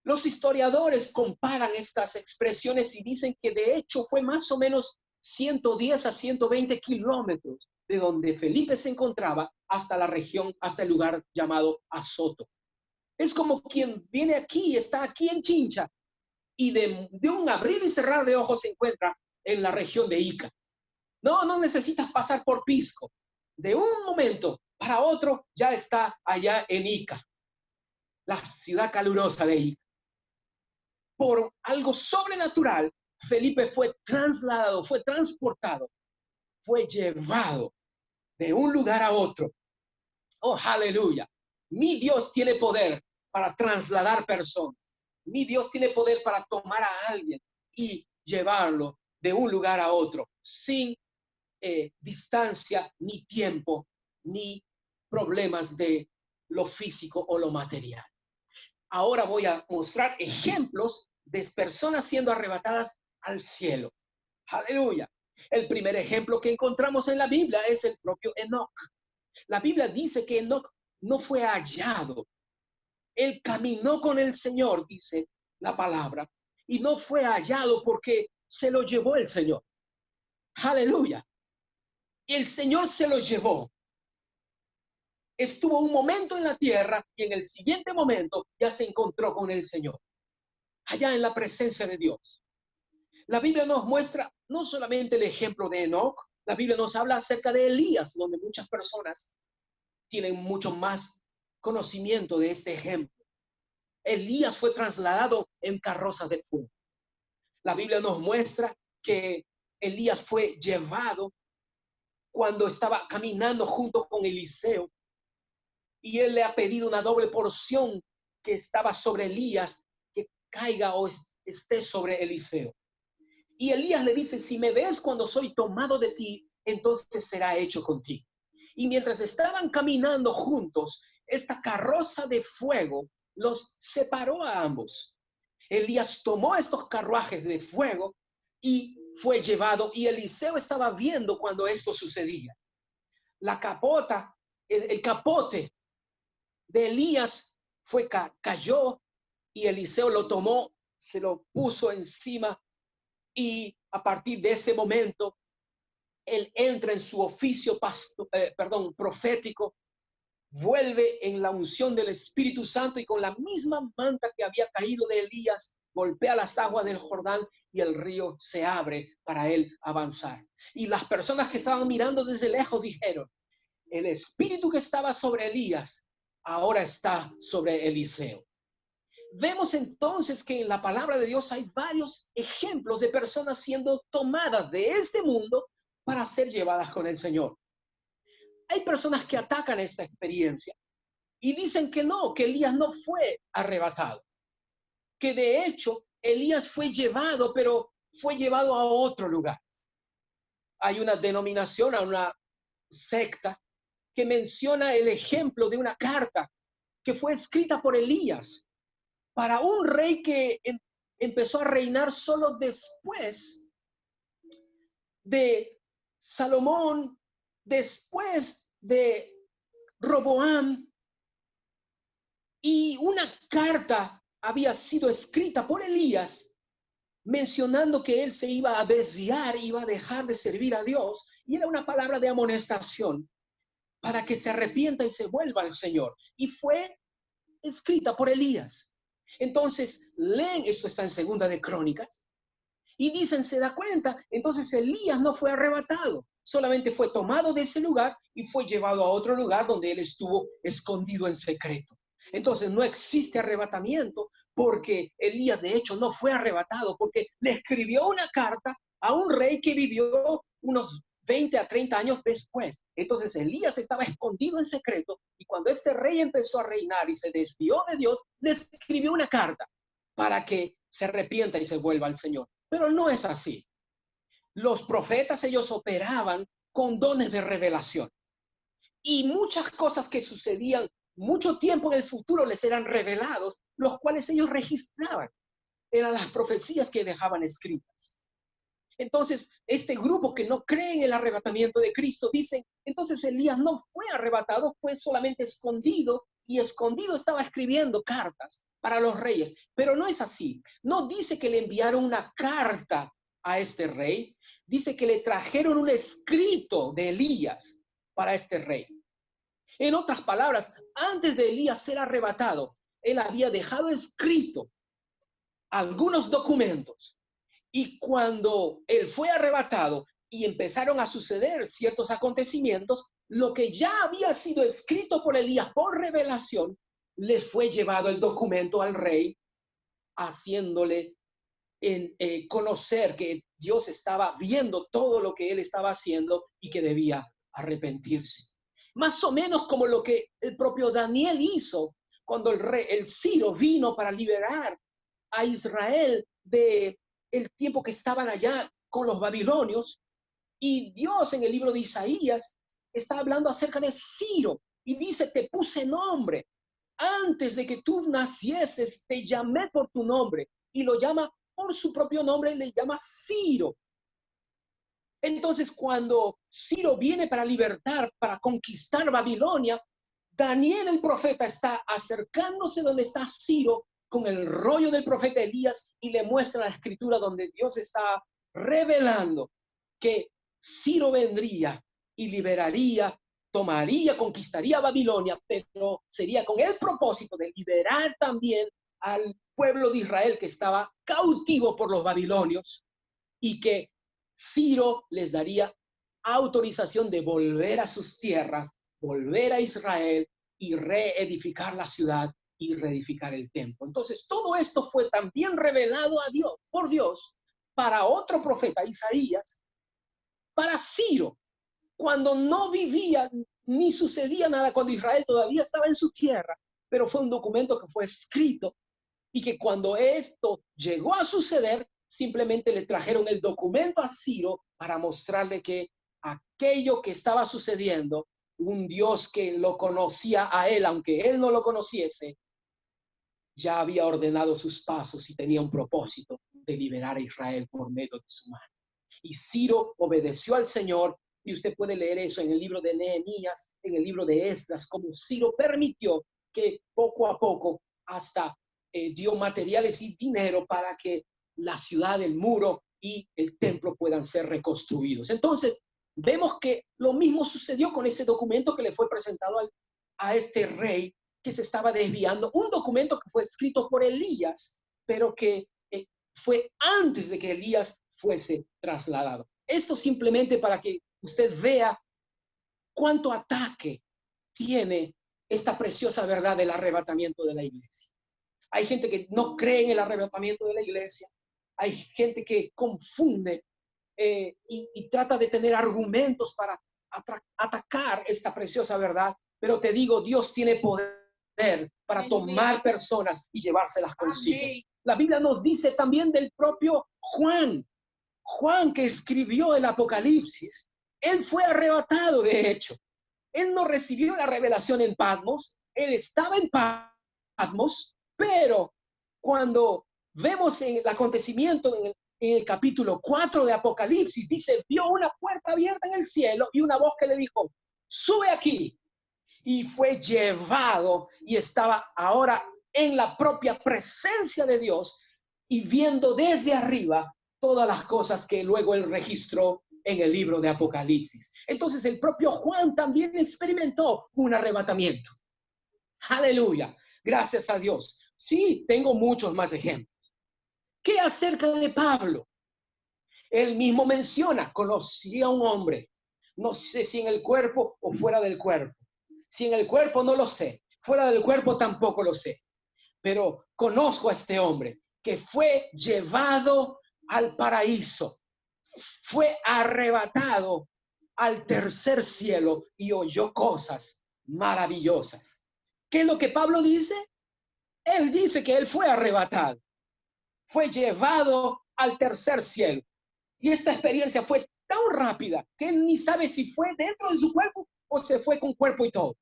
Los historiadores comparan estas expresiones y dicen que de hecho fue más o menos 110 a 120 kilómetros de donde Felipe se encontraba hasta la región, hasta el lugar llamado Azoto. Es como quien viene aquí, está aquí en Chincha y de un abrir y cerrar de ojos se encuentra en la región de Ica. No necesitas pasar por Pisco. De un momento para otro ya está allá en Ica, la ciudad calurosa de Ica. Por algo sobrenatural, Felipe fue trasladado, fue transportado, fue llevado de un lugar a otro. Oh, aleluya. Mi Dios tiene poder para trasladar personas. Mi Dios tiene poder para tomar a alguien y llevarlo de un lugar a otro sin distancia, ni tiempo, ni problemas de lo físico o lo material. Ahora voy a mostrar ejemplos de personas siendo arrebatadas al cielo. Aleluya. El primer ejemplo que encontramos en la Biblia es el propio Enoc. La Biblia dice que Enoc no fue hallado. Él caminó con el Señor, dice la palabra, y no fue hallado porque se lo llevó el Señor. Aleluya. Y el Señor se lo llevó. Estuvo un momento en la tierra y en el siguiente momento ya se encontró con el Señor, allá en la presencia de Dios. La Biblia nos muestra no solamente el ejemplo de Enoc, la Biblia nos habla acerca de Elías, donde muchas personas tienen mucho más conocimiento de este ejemplo. Elías fue trasladado en carrozas de fuego. La Biblia nos muestra que Elías fue llevado cuando estaba caminando junto con Eliseo, y él le ha pedido una doble porción que estaba sobre Elías, que caiga o esté sobre Eliseo. Y Elías le dice, si me ves cuando soy tomado de ti, entonces será hecho contigo. Y mientras estaban caminando juntos, esta carroza de fuego los separó a ambos. Elías tomó estos carruajes de fuego y fue llevado, y Eliseo estaba viendo cuando esto sucedía. La capota, el capote de Elías cayó, y Eliseo lo tomó, se lo puso encima, y a partir de ese momento él entra en su oficio profético, vuelve en la unción del Espíritu Santo, y con la misma manta que había caído de Elías golpea las aguas del Jordán y el río se abre para él avanzar. Y las personas que estaban mirando desde lejos dijeron, el espíritu que estaba sobre Elías ahora está sobre Eliseo. Vemos entonces que en la palabra de Dios hay varios ejemplos de personas siendo tomadas de este mundo para ser llevadas con el Señor. Hay personas que atacan esta experiencia y dicen que no, que Elías no fue arrebatado, que de hecho Elías fue llevado, pero fue llevado a otro lugar. Hay una denominación, una secta que menciona el ejemplo de una carta que fue escrita por Elías para un rey que empezó a reinar solo después de Salomón, después de Roboam, y una carta había sido escrita por Elías mencionando que él se iba a desviar, iba a dejar de servir a Dios, y era una palabra de amonestación para que se arrepienta y se vuelva al Señor, y fue escrita por Elías. Entonces leen, esto está en Segunda de Crónicas, y dicen, se da cuenta, entonces Elías no fue arrebatado, solamente fue tomado de ese lugar y fue llevado a otro lugar donde él estuvo escondido en secreto. Entonces no existe arrebatamiento, porque Elías de hecho no fue arrebatado, porque le escribió una carta a un rey que vivió unos 20 a 30 años después. Entonces Elías estaba escondido en secreto, y cuando este rey empezó a reinar y se desvió de Dios, le escribió una carta para que se arrepienta y se vuelva al Señor. Pero no es así. Los profetas, ellos operaban con dones de revelación, y muchas cosas que sucedían mucho tiempo en el futuro les eran revelados, los cuales ellos registraban. Eran las profecías que dejaban escritas. Entonces, este grupo que no cree en el arrebatamiento de Cristo dicen, entonces Elías no fue arrebatado, fue solamente escondido, y escondido estaba escribiendo cartas para los reyes. Pero no es así. No dice que le enviaron una carta a este rey, dice que le trajeron un escrito de Elías para este rey. En otras palabras, antes de Elías ser arrebatado, él había dejado escrito algunos documentos, y cuando él fue arrebatado y empezaron a suceder ciertos acontecimientos, lo que ya había sido escrito por Elías por revelación, le fue llevado el documento al rey, haciéndole conocer que Dios estaba viendo todo lo que él estaba haciendo y que debía arrepentirse. Más o menos como lo que el propio Daniel hizo cuando el Ciro vino para liberar a Israel de el tiempo que estaban allá con los babilonios. Y Dios en el libro de Isaías está hablando acerca de Ciro y dice, te puse nombre. Antes de que tú nacieses, te llamé por tu nombre. Y lo llama por su propio nombre, le llama Ciro. Entonces, cuando Ciro viene para libertar, para conquistar Babilonia, Daniel el profeta está acercándose donde está Ciro con el rollo del profeta Elías y le muestra la escritura donde Dios está revelando que Ciro vendría y liberaría, tomaría, conquistaría Babilonia, pero sería con el propósito de liberar también al pueblo de Israel que estaba cautivo por los babilonios y que Ciro les daría autorización de volver a sus tierras, volver a Israel y reedificar la ciudad y reedificar el templo. Entonces, todo esto fue también revelado a Dios, por Dios, para otro profeta, Isaías, para Ciro, cuando no vivía ni sucedía nada, cuando Israel todavía estaba en su tierra, pero fue un documento que fue escrito y que cuando esto llegó a suceder, simplemente le trajeron el documento a Ciro para mostrarle que aquello que estaba sucediendo, un Dios que lo conocía a él, aunque él no lo conociese, ya había ordenado sus pasos y tenía un propósito de liberar a Israel por medio de su mano. Y Ciro obedeció al Señor, y usted puede leer eso en el libro de Nehemías, en el libro de Esdras, como Ciro permitió que poco a poco hasta dio materiales y dinero para que la ciudad, el muro y el templo puedan ser reconstruidos. Entonces, vemos que lo mismo sucedió con ese documento que le fue presentado a este rey que se estaba desviando, un documento que fue escrito por Elías, pero que fue antes de que Elías fuese trasladado. Esto simplemente para que usted vea cuánto ataque tiene esta preciosa verdad del arrebatamiento de la iglesia. Hay gente que no cree en el arrebatamiento de la iglesia. Hay gente que confunde y trata de tener argumentos para atacar esta preciosa verdad. Pero te digo, Dios tiene poder para tomar personas y llevárselas consigo. La Biblia nos dice también del propio Juan que escribió el Apocalipsis. Él fue arrebatado, de hecho. Él no recibió la revelación en Patmos. Él estaba en Patmos, pero cuando vemos en el acontecimiento en el capítulo 4 de Apocalipsis, dice, vio una puerta abierta en el cielo y una voz que le dijo, sube aquí. Y fue llevado y estaba ahora en la propia presencia de Dios y viendo desde arriba todas las cosas que luego él registró en el libro de Apocalipsis. Entonces el propio Juan también experimentó un arrebatamiento. Aleluya, gracias a Dios. Sí, tengo muchos más ejemplos. ¿Qué acerca de Pablo? Él mismo menciona, conocía a un hombre, no sé si en el cuerpo o fuera del cuerpo. Si en el cuerpo no lo sé, fuera del cuerpo tampoco lo sé, pero conozco a este hombre que fue llevado al paraíso, fue arrebatado al tercer cielo y oyó cosas maravillosas. ¿Qué es lo que Pablo dice? Él dice que él fue arrebatado, fue llevado al tercer cielo. Y esta experiencia fue tan rápida que él ni sabe si fue dentro de su cuerpo o se fue con cuerpo y todo.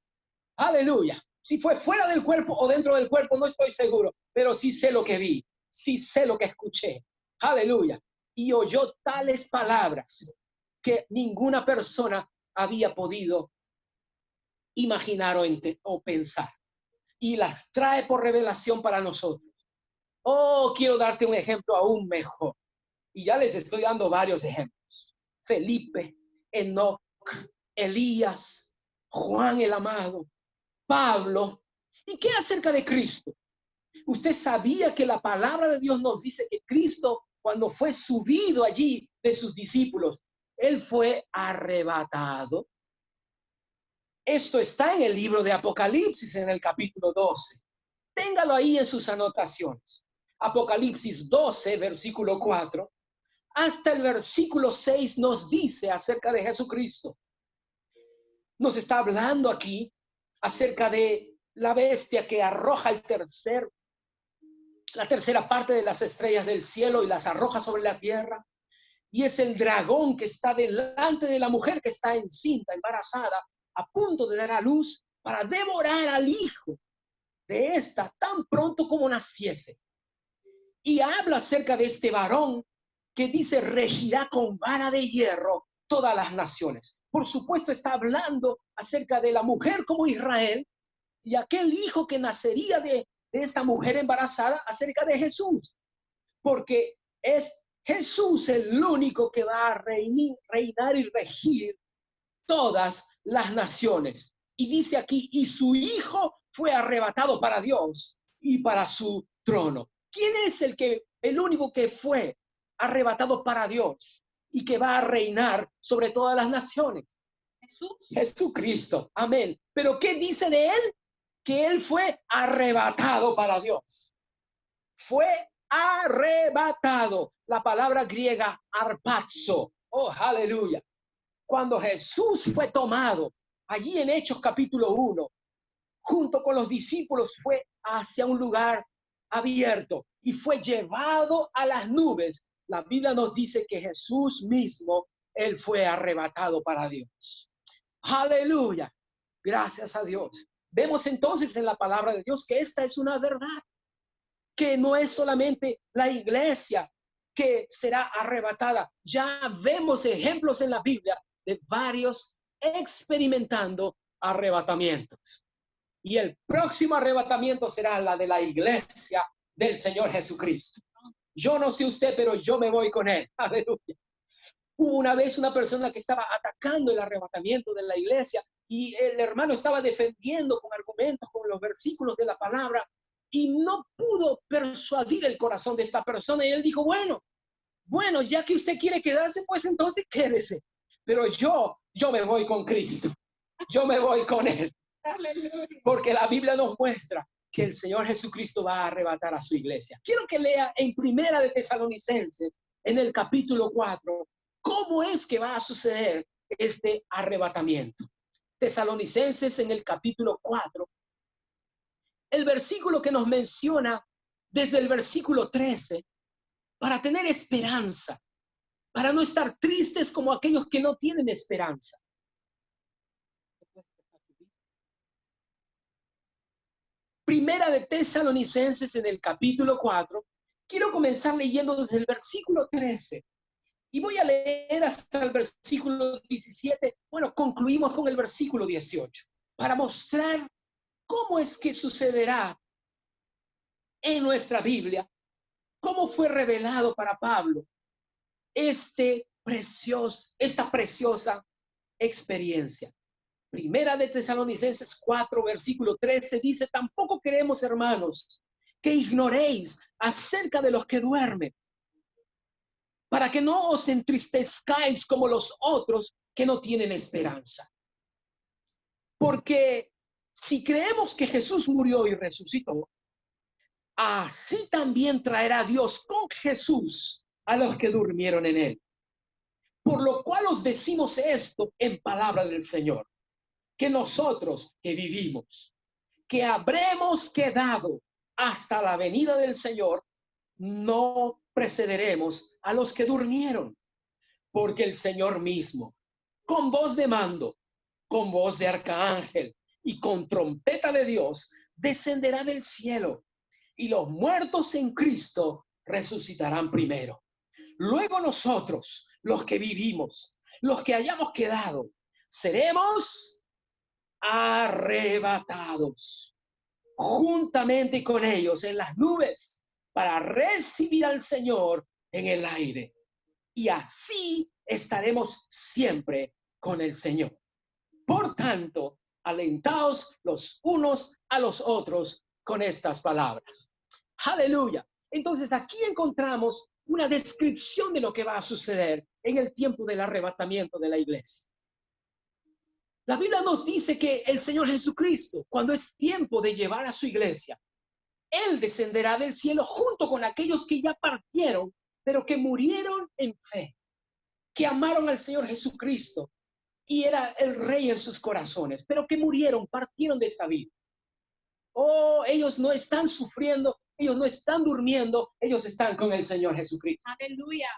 Aleluya. Si fue fuera del cuerpo o dentro del cuerpo, no estoy seguro, pero sí sé lo que vi, sí sé lo que escuché. Aleluya. Y oyó tales palabras que ninguna persona había podido imaginar o pensar. Y las trae por revelación para nosotros. Oh, quiero darte un ejemplo aún mejor. Y ya les estoy dando varios ejemplos. Felipe, Enoc, Elías, Juan el amado, Pablo. ¿Y qué acerca de Cristo? Usted sabía que la palabra de Dios nos dice que Cristo, cuando fue subido allí de sus discípulos, él fue arrebatado. Esto está en el libro de Apocalipsis, en el capítulo 12. Téngalo ahí en sus anotaciones. Apocalipsis 12, versículo 4. Hasta el versículo 6 nos dice acerca de Jesucristo. Nos está hablando aquí acerca de la bestia que arroja la tercera parte de las estrellas del cielo y las arroja sobre la tierra. Y es el dragón que está delante de la mujer que está encinta, embarazada, a punto de dar a luz para devorar al hijo de esta tan pronto como naciese. Y habla acerca de este varón que dice regirá con vara de hierro todas las naciones. Por supuesto, está hablando acerca de la mujer como Israel y aquel hijo que nacería de esta mujer embarazada, acerca de Jesús, porque es Jesús el único que va a reinar y regir todas las naciones. Y dice aquí, y su hijo fue arrebatado para Dios y para su trono. ¿Quién es el único que fue arrebatado para Dios y que va a reinar sobre todas las naciones? Jesús. Jesucristo. Amén. Pero ¿qué dice de él? Que él fue arrebatado para Dios. Fue arrebatado. La palabra griega arpazo. Oh, aleluya. Cuando Jesús fue tomado, allí en Hechos capítulo 1, junto con los discípulos, fue hacia un lugar abierto y fue llevado a las nubes. La Biblia nos dice que Jesús mismo, él fue arrebatado para Dios. Aleluya. Gracias a Dios. Vemos entonces en la palabra de Dios que esta es una verdad, que no es solamente la iglesia que será arrebatada. Ya vemos ejemplos en la Biblia de varios experimentando arrebatamientos. Y el próximo arrebatamiento será la de la iglesia del Señor Jesucristo. Yo no sé usted, pero yo me voy con él. Aleluya. Hubo una vez una persona que estaba atacando el arrebatamiento de la iglesia y el hermano estaba defendiendo con argumentos, con los versículos de la palabra, y no pudo persuadir el corazón de esta persona. Y él dijo, bueno, ya que usted quiere quedarse, pues entonces quédese. Pero yo me voy con Cristo. Yo me voy con él. Porque la Biblia nos muestra que el Señor Jesucristo va a arrebatar a su iglesia. Quiero que lea en Primera de Tesalonicenses, en el capítulo 4, cómo es que va a suceder este arrebatamiento. Tesalonicenses en el capítulo 4, el versículo que nos menciona desde el versículo 13, para tener esperanza, para no estar tristes como aquellos que no tienen esperanza. Primera de Tesalonicenses en el capítulo 4, quiero comenzar leyendo desde el versículo 13 y voy a leer hasta el versículo 17. Bueno, concluimos con el versículo 18 para mostrar cómo es que sucederá en nuestra Biblia, cómo fue revelado para Pablo esta preciosa experiencia. Primera de Tesalonicenses 4, versículo 13 dice, tampoco queremos, hermanos, que ignoréis acerca de los que duermen, para que no os entristezcáis como los otros que no tienen esperanza. Porque si creemos que Jesús murió y resucitó, así también traerá Dios con Jesús a los que durmieron en él. Por lo cual os decimos esto en palabra del Señor, que nosotros que vivimos, que habremos quedado hasta la venida del Señor, no precederemos a los que durmieron, porque el Señor mismo, con voz de mando, con voz de arcángel y con trompeta de Dios, descenderá del cielo, y los muertos en Cristo resucitarán primero. Luego nosotros, los que vivimos, los que hayamos quedado, seremos arrebatados juntamente con ellos en las nubes para recibir al Señor en el aire. Y así estaremos siempre con el Señor. Por tanto, alentaos los unos a los otros con estas palabras. Aleluya. Entonces aquí encontramos una descripción de lo que va a suceder en el tiempo del arrebatamiento de la iglesia. La Biblia nos dice que el Señor Jesucristo, cuando es tiempo de llevar a su iglesia, Él descenderá del cielo junto con aquellos que ya partieron, pero que murieron en fe, que amaron al Señor Jesucristo y era el Rey en sus corazones, pero que murieron, partieron de esta vida. Oh, ellos no están sufriendo, ellos no están durmiendo, ellos están con el Señor Jesucristo. Aleluya.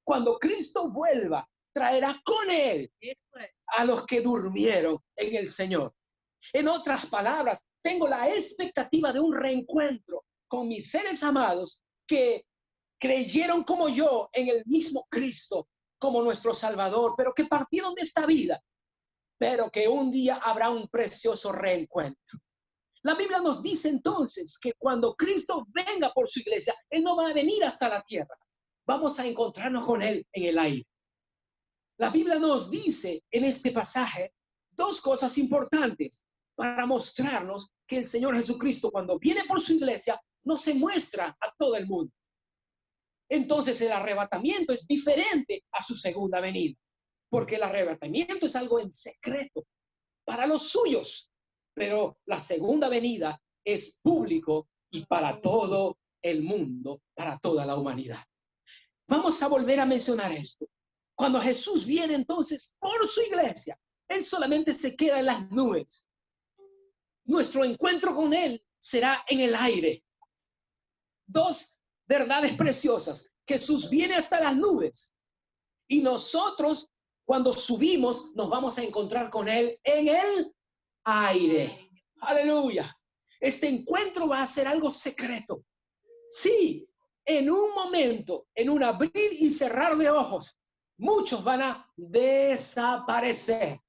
Cuando Cristo vuelva, traerá con él a los que durmieron en el Señor. En otras palabras, tengo la expectativa de un reencuentro con mis seres amados que creyeron como yo en el mismo Cristo como nuestro Salvador, pero que partieron de esta vida, pero que un día habrá un precioso reencuentro. La Biblia nos dice entonces que cuando Cristo venga por su iglesia, Él no va a venir hasta la tierra. Vamos a encontrarnos con Él en el aire. La Biblia nos dice en este pasaje dos cosas importantes para mostrarnos que el Señor Jesucristo, cuando viene por su iglesia, no se muestra a todo el mundo. Entonces el arrebatamiento es diferente a su segunda venida, porque el arrebatamiento es algo en secreto para los suyos, pero la segunda venida es público y para todo el mundo, para toda la humanidad. Vamos a volver a mencionar esto. Cuando Jesús viene entonces por su iglesia, Él solamente se queda en las nubes. Nuestro encuentro con Él será en el aire. Dos verdades preciosas. Jesús viene hasta las nubes y nosotros cuando subimos nos vamos a encontrar con Él en el aire. Aleluya. Este encuentro va a ser algo secreto. Sí, en un momento, en un abrir y cerrar de ojos, muchos van a desaparecer.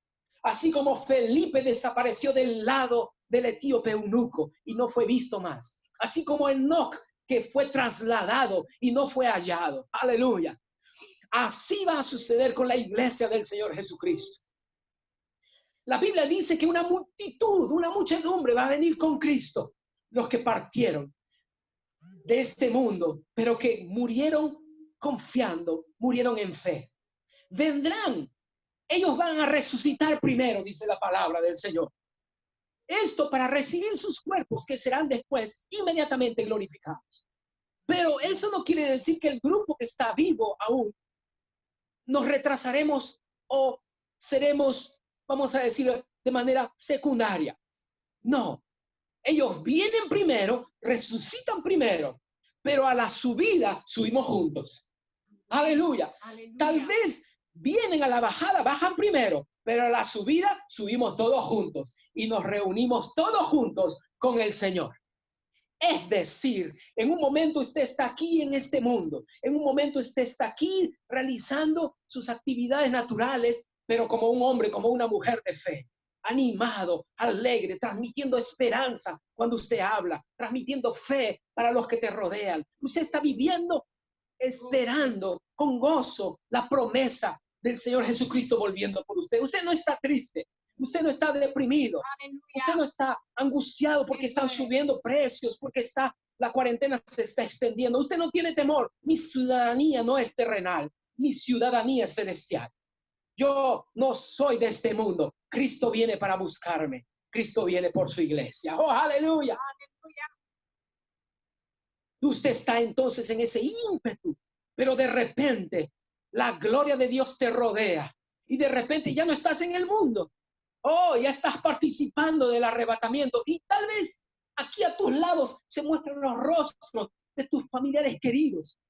Así como Felipe desapareció del lado del etíope eunuco y no fue visto más. Así como Enoc, que fue trasladado y no fue hallado. Aleluya. Así va a suceder con la iglesia del Señor Jesucristo. La Biblia dice que una multitud, una muchedumbre va a venir con Cristo. Los que partieron de este mundo, pero que murieron confiando, murieron en fe. Vendrán. Ellos van a resucitar primero, dice la palabra del Señor. Esto para recibir sus cuerpos que serán después inmediatamente glorificados. Pero eso no quiere decir que el grupo que está vivo aún nos retrasaremos o seremos, vamos a decir, de manera secundaria. No, ellos vienen primero, resucitan primero, pero a la subida subimos juntos. Aleluya. Tal vez vienen a la bajada, bajan primero, pero a la subida subimos todos juntos y nos reunimos todos juntos con el Señor. Es decir, en un momento usted está aquí en este mundo, en un momento usted está aquí realizando sus actividades naturales, pero como un hombre, como una mujer de fe, animado, alegre, transmitiendo esperanza cuando usted habla, transmitiendo fe para los que te rodean. Usted está viviendo, esperando con gozo la promesa del Señor Jesucristo volviendo por usted. Usted no está triste. Usted no está deprimido. Aleluya. Usted no está angustiado porque están subiendo precios, porque la cuarentena se está extendiendo. Usted no tiene temor. Mi ciudadanía no es terrenal. Mi ciudadanía es celestial. Yo no soy de este mundo. Cristo viene para buscarme. Cristo viene por su iglesia. ¡Oh, aleluya! ¡Aleluya! Usted está entonces en ese ímpetu, pero de repente la gloria de Dios te rodea y de repente ya no estás en el mundo. Oh, ya estás participando del arrebatamiento y tal vez aquí a tus lados se muestran los rostros de tus familiares queridos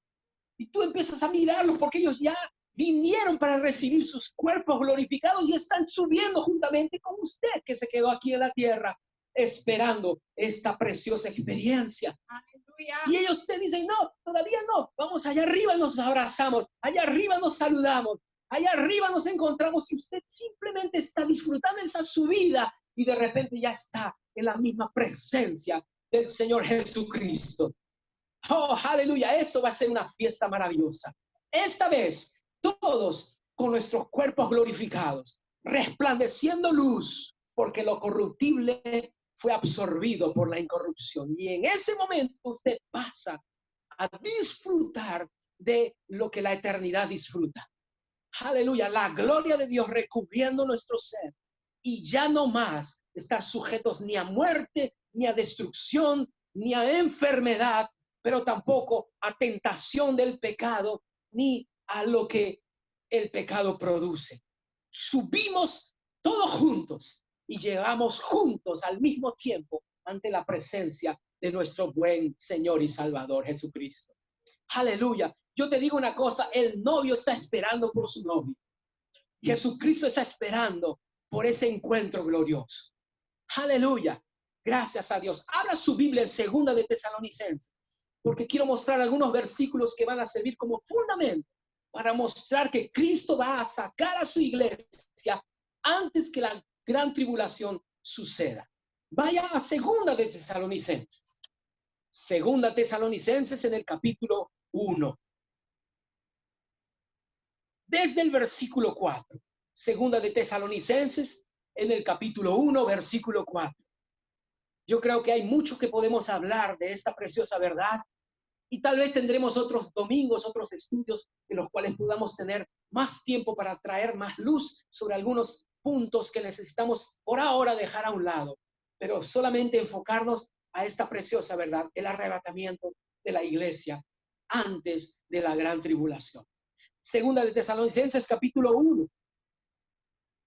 y tú empiezas a mirarlos porque ellos ya vinieron para recibir sus cuerpos glorificados y están subiendo juntamente con usted que se quedó aquí en la tierra esperando esta preciosa experiencia. Aleluya. Y ellos te dicen, no, todavía no, vamos allá arriba, nos abrazamos, allá arriba nos saludamos. Allá arriba nos encontramos y usted simplemente está disfrutando esa subida y de repente ya está en la misma presencia del Señor Jesucristo. Oh, aleluya, esto va a ser una fiesta maravillosa. Esta vez, todos con nuestros cuerpos glorificados, resplandeciendo luz, porque lo corruptible fue absorbido por la incorrupción. Y en ese momento usted pasa a disfrutar de lo que la eternidad disfruta. Aleluya, la gloria de Dios recubriendo nuestro ser y ya no más estar sujetos ni a muerte, ni a destrucción, ni a enfermedad, pero tampoco a tentación del pecado, ni a lo que el pecado produce. Subimos todos juntos y llegamos juntos al mismo tiempo ante la presencia de nuestro buen Señor y Salvador Jesucristo. Aleluya. Yo te digo una cosa, el novio está esperando por su novio. Jesucristo está esperando por ese encuentro glorioso. Aleluya. Gracias a Dios. Abra su Biblia en 2 de Tesalonicenses, porque quiero mostrar algunos versículos que van a servir como fundamento para mostrar que Cristo va a sacar a su iglesia antes que la gran tribulación suceda. Vaya a Segunda de Tesalonicenses. Segunda Tesalonicenses en el capítulo 1. Desde el versículo 4. Segunda de Tesalonicenses en el capítulo 1, versículo 4. Yo creo que hay mucho que podemos hablar de esta preciosa verdad y tal vez tendremos otros domingos, otros estudios en los cuales podamos tener más tiempo para traer más luz sobre algunos puntos que necesitamos por ahora dejar a un lado, pero solamente enfocarnos a esta preciosa verdad, el arrebatamiento de la iglesia antes de la gran tribulación. Segunda de Tesalonicenses capítulo 1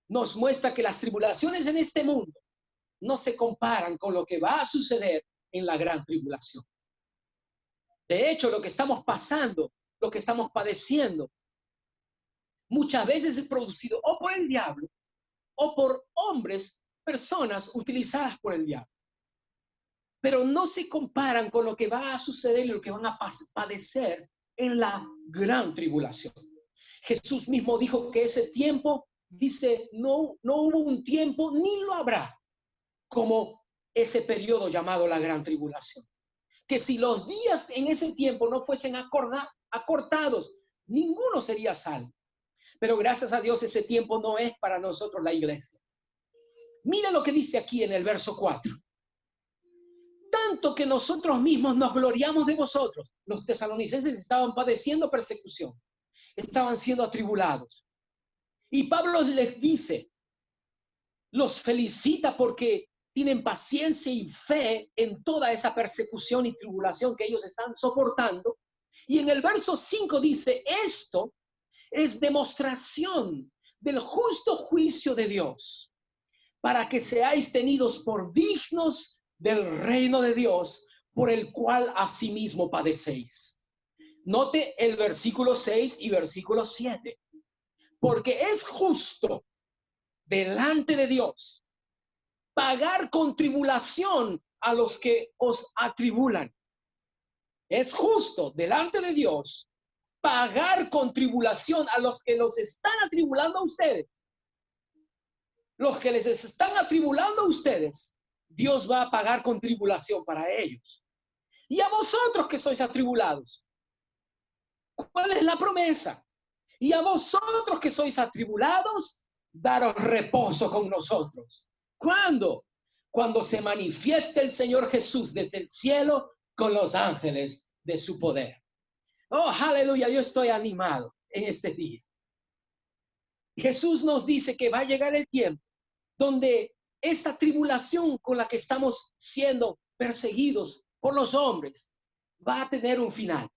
nos muestra que las tribulaciones en este mundo no se comparan con lo que va a suceder en la gran tribulación. De hecho, lo que estamos pasando, lo que estamos padeciendo, muchas veces es producido o por el diablo o por hombres, personas utilizadas por el diablo. Pero no se comparan con lo que va a suceder y lo que van a padecer en la gran tribulación. Jesús mismo dijo que ese tiempo, dice, no hubo un tiempo ni lo habrá como ese periodo llamado la gran tribulación. Que si los días en ese tiempo no fuesen acortados, ninguno sería salvo. Pero gracias a Dios ese tiempo no es para nosotros la iglesia. Mira lo que dice aquí en el verso 4. Tanto que nosotros mismos nos gloriamos de vosotros. Los tesalonicenses estaban padeciendo persecución. Estaban siendo atribulados. Y Pablo les dice, los felicita porque tienen paciencia y fe en toda esa persecución y tribulación que ellos están soportando. Y en el verso 5 dice, esto es demostración del justo juicio de Dios, para que seáis tenidos por dignos del reino de Dios, por el cual asimismo padecéis. Note el versículo 6 y versículo 7. Porque es justo delante de Dios pagar con tribulación a los que os atribulan. Es justo delante de Dios pagar con tribulación a los que los están atribulando a ustedes. Los que les están atribulando a ustedes, Dios va a pagar con tribulación para ellos. Y a vosotros que sois atribulados, ¿cuál es la promesa? Y a vosotros que sois atribulados, daros reposo con nosotros. ¿Cuándo? Cuando se manifieste el Señor Jesús desde el cielo con los ángeles de su poder. Oh, aleluya, yo estoy animado en este día. Jesús nos dice que va a llegar el tiempo donde esta tribulación con la que estamos siendo perseguidos por los hombres va a tener un final.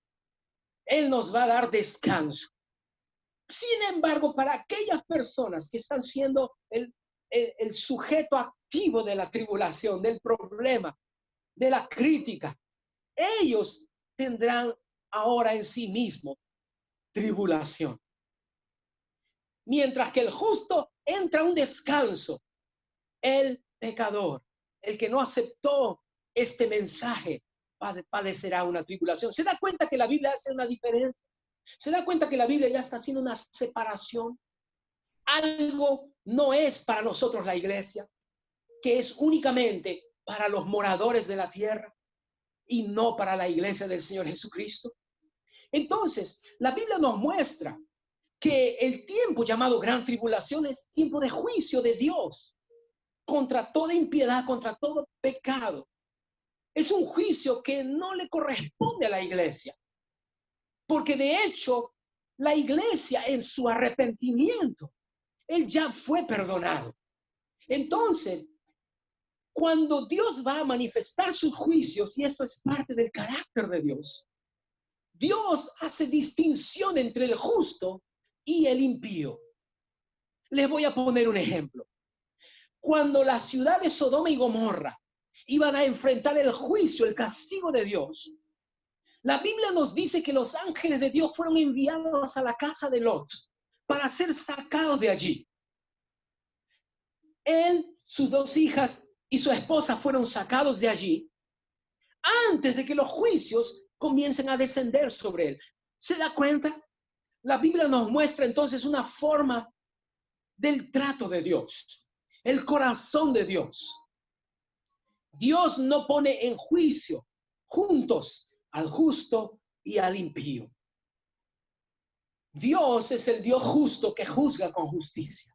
Él nos va a dar descanso. Sin embargo, para aquellas personas que están siendo el sujeto activo de la tribulación, del problema, de la crítica, ellos tendrán ahora en sí mismo tribulación. Mientras que el justo entra a un descanso, el pecador, el que no aceptó este mensaje, padecerá una tribulación. ¿Se da cuenta que la Biblia hace una diferencia? ¿Se da cuenta que la Biblia ya está haciendo una separación? Algo no es para nosotros la iglesia, que es únicamente para los moradores de la tierra y no para la iglesia del Señor Jesucristo. Entonces, la Biblia nos muestra que el tiempo llamado gran tribulación es tiempo de juicio de Dios contra toda impiedad, contra todo pecado. Es un juicio que no le corresponde a la iglesia, porque de hecho la iglesia en su arrepentimiento, él ya fue perdonado. Entonces, cuando Dios va a manifestar sus juicios, y esto es parte del carácter de Dios, Dios hace distinción entre el justo y el impío. Les voy a poner un ejemplo. Cuando la ciudad de Sodoma y Gomorra iban a enfrentar el juicio, el castigo de Dios, la Biblia nos dice que los ángeles de Dios fueron enviados a la casa de Lot para ser sacados de allí. Él, sus dos hijas y su esposa fueron sacados de allí antes de que los juicios comiencen a descender sobre él. ¿Se da cuenta? La Biblia nos muestra entonces una forma del trato de Dios, el corazón de Dios. Dios no pone en juicio juntos al justo y al impío. Dios es el Dios justo que juzga con justicia.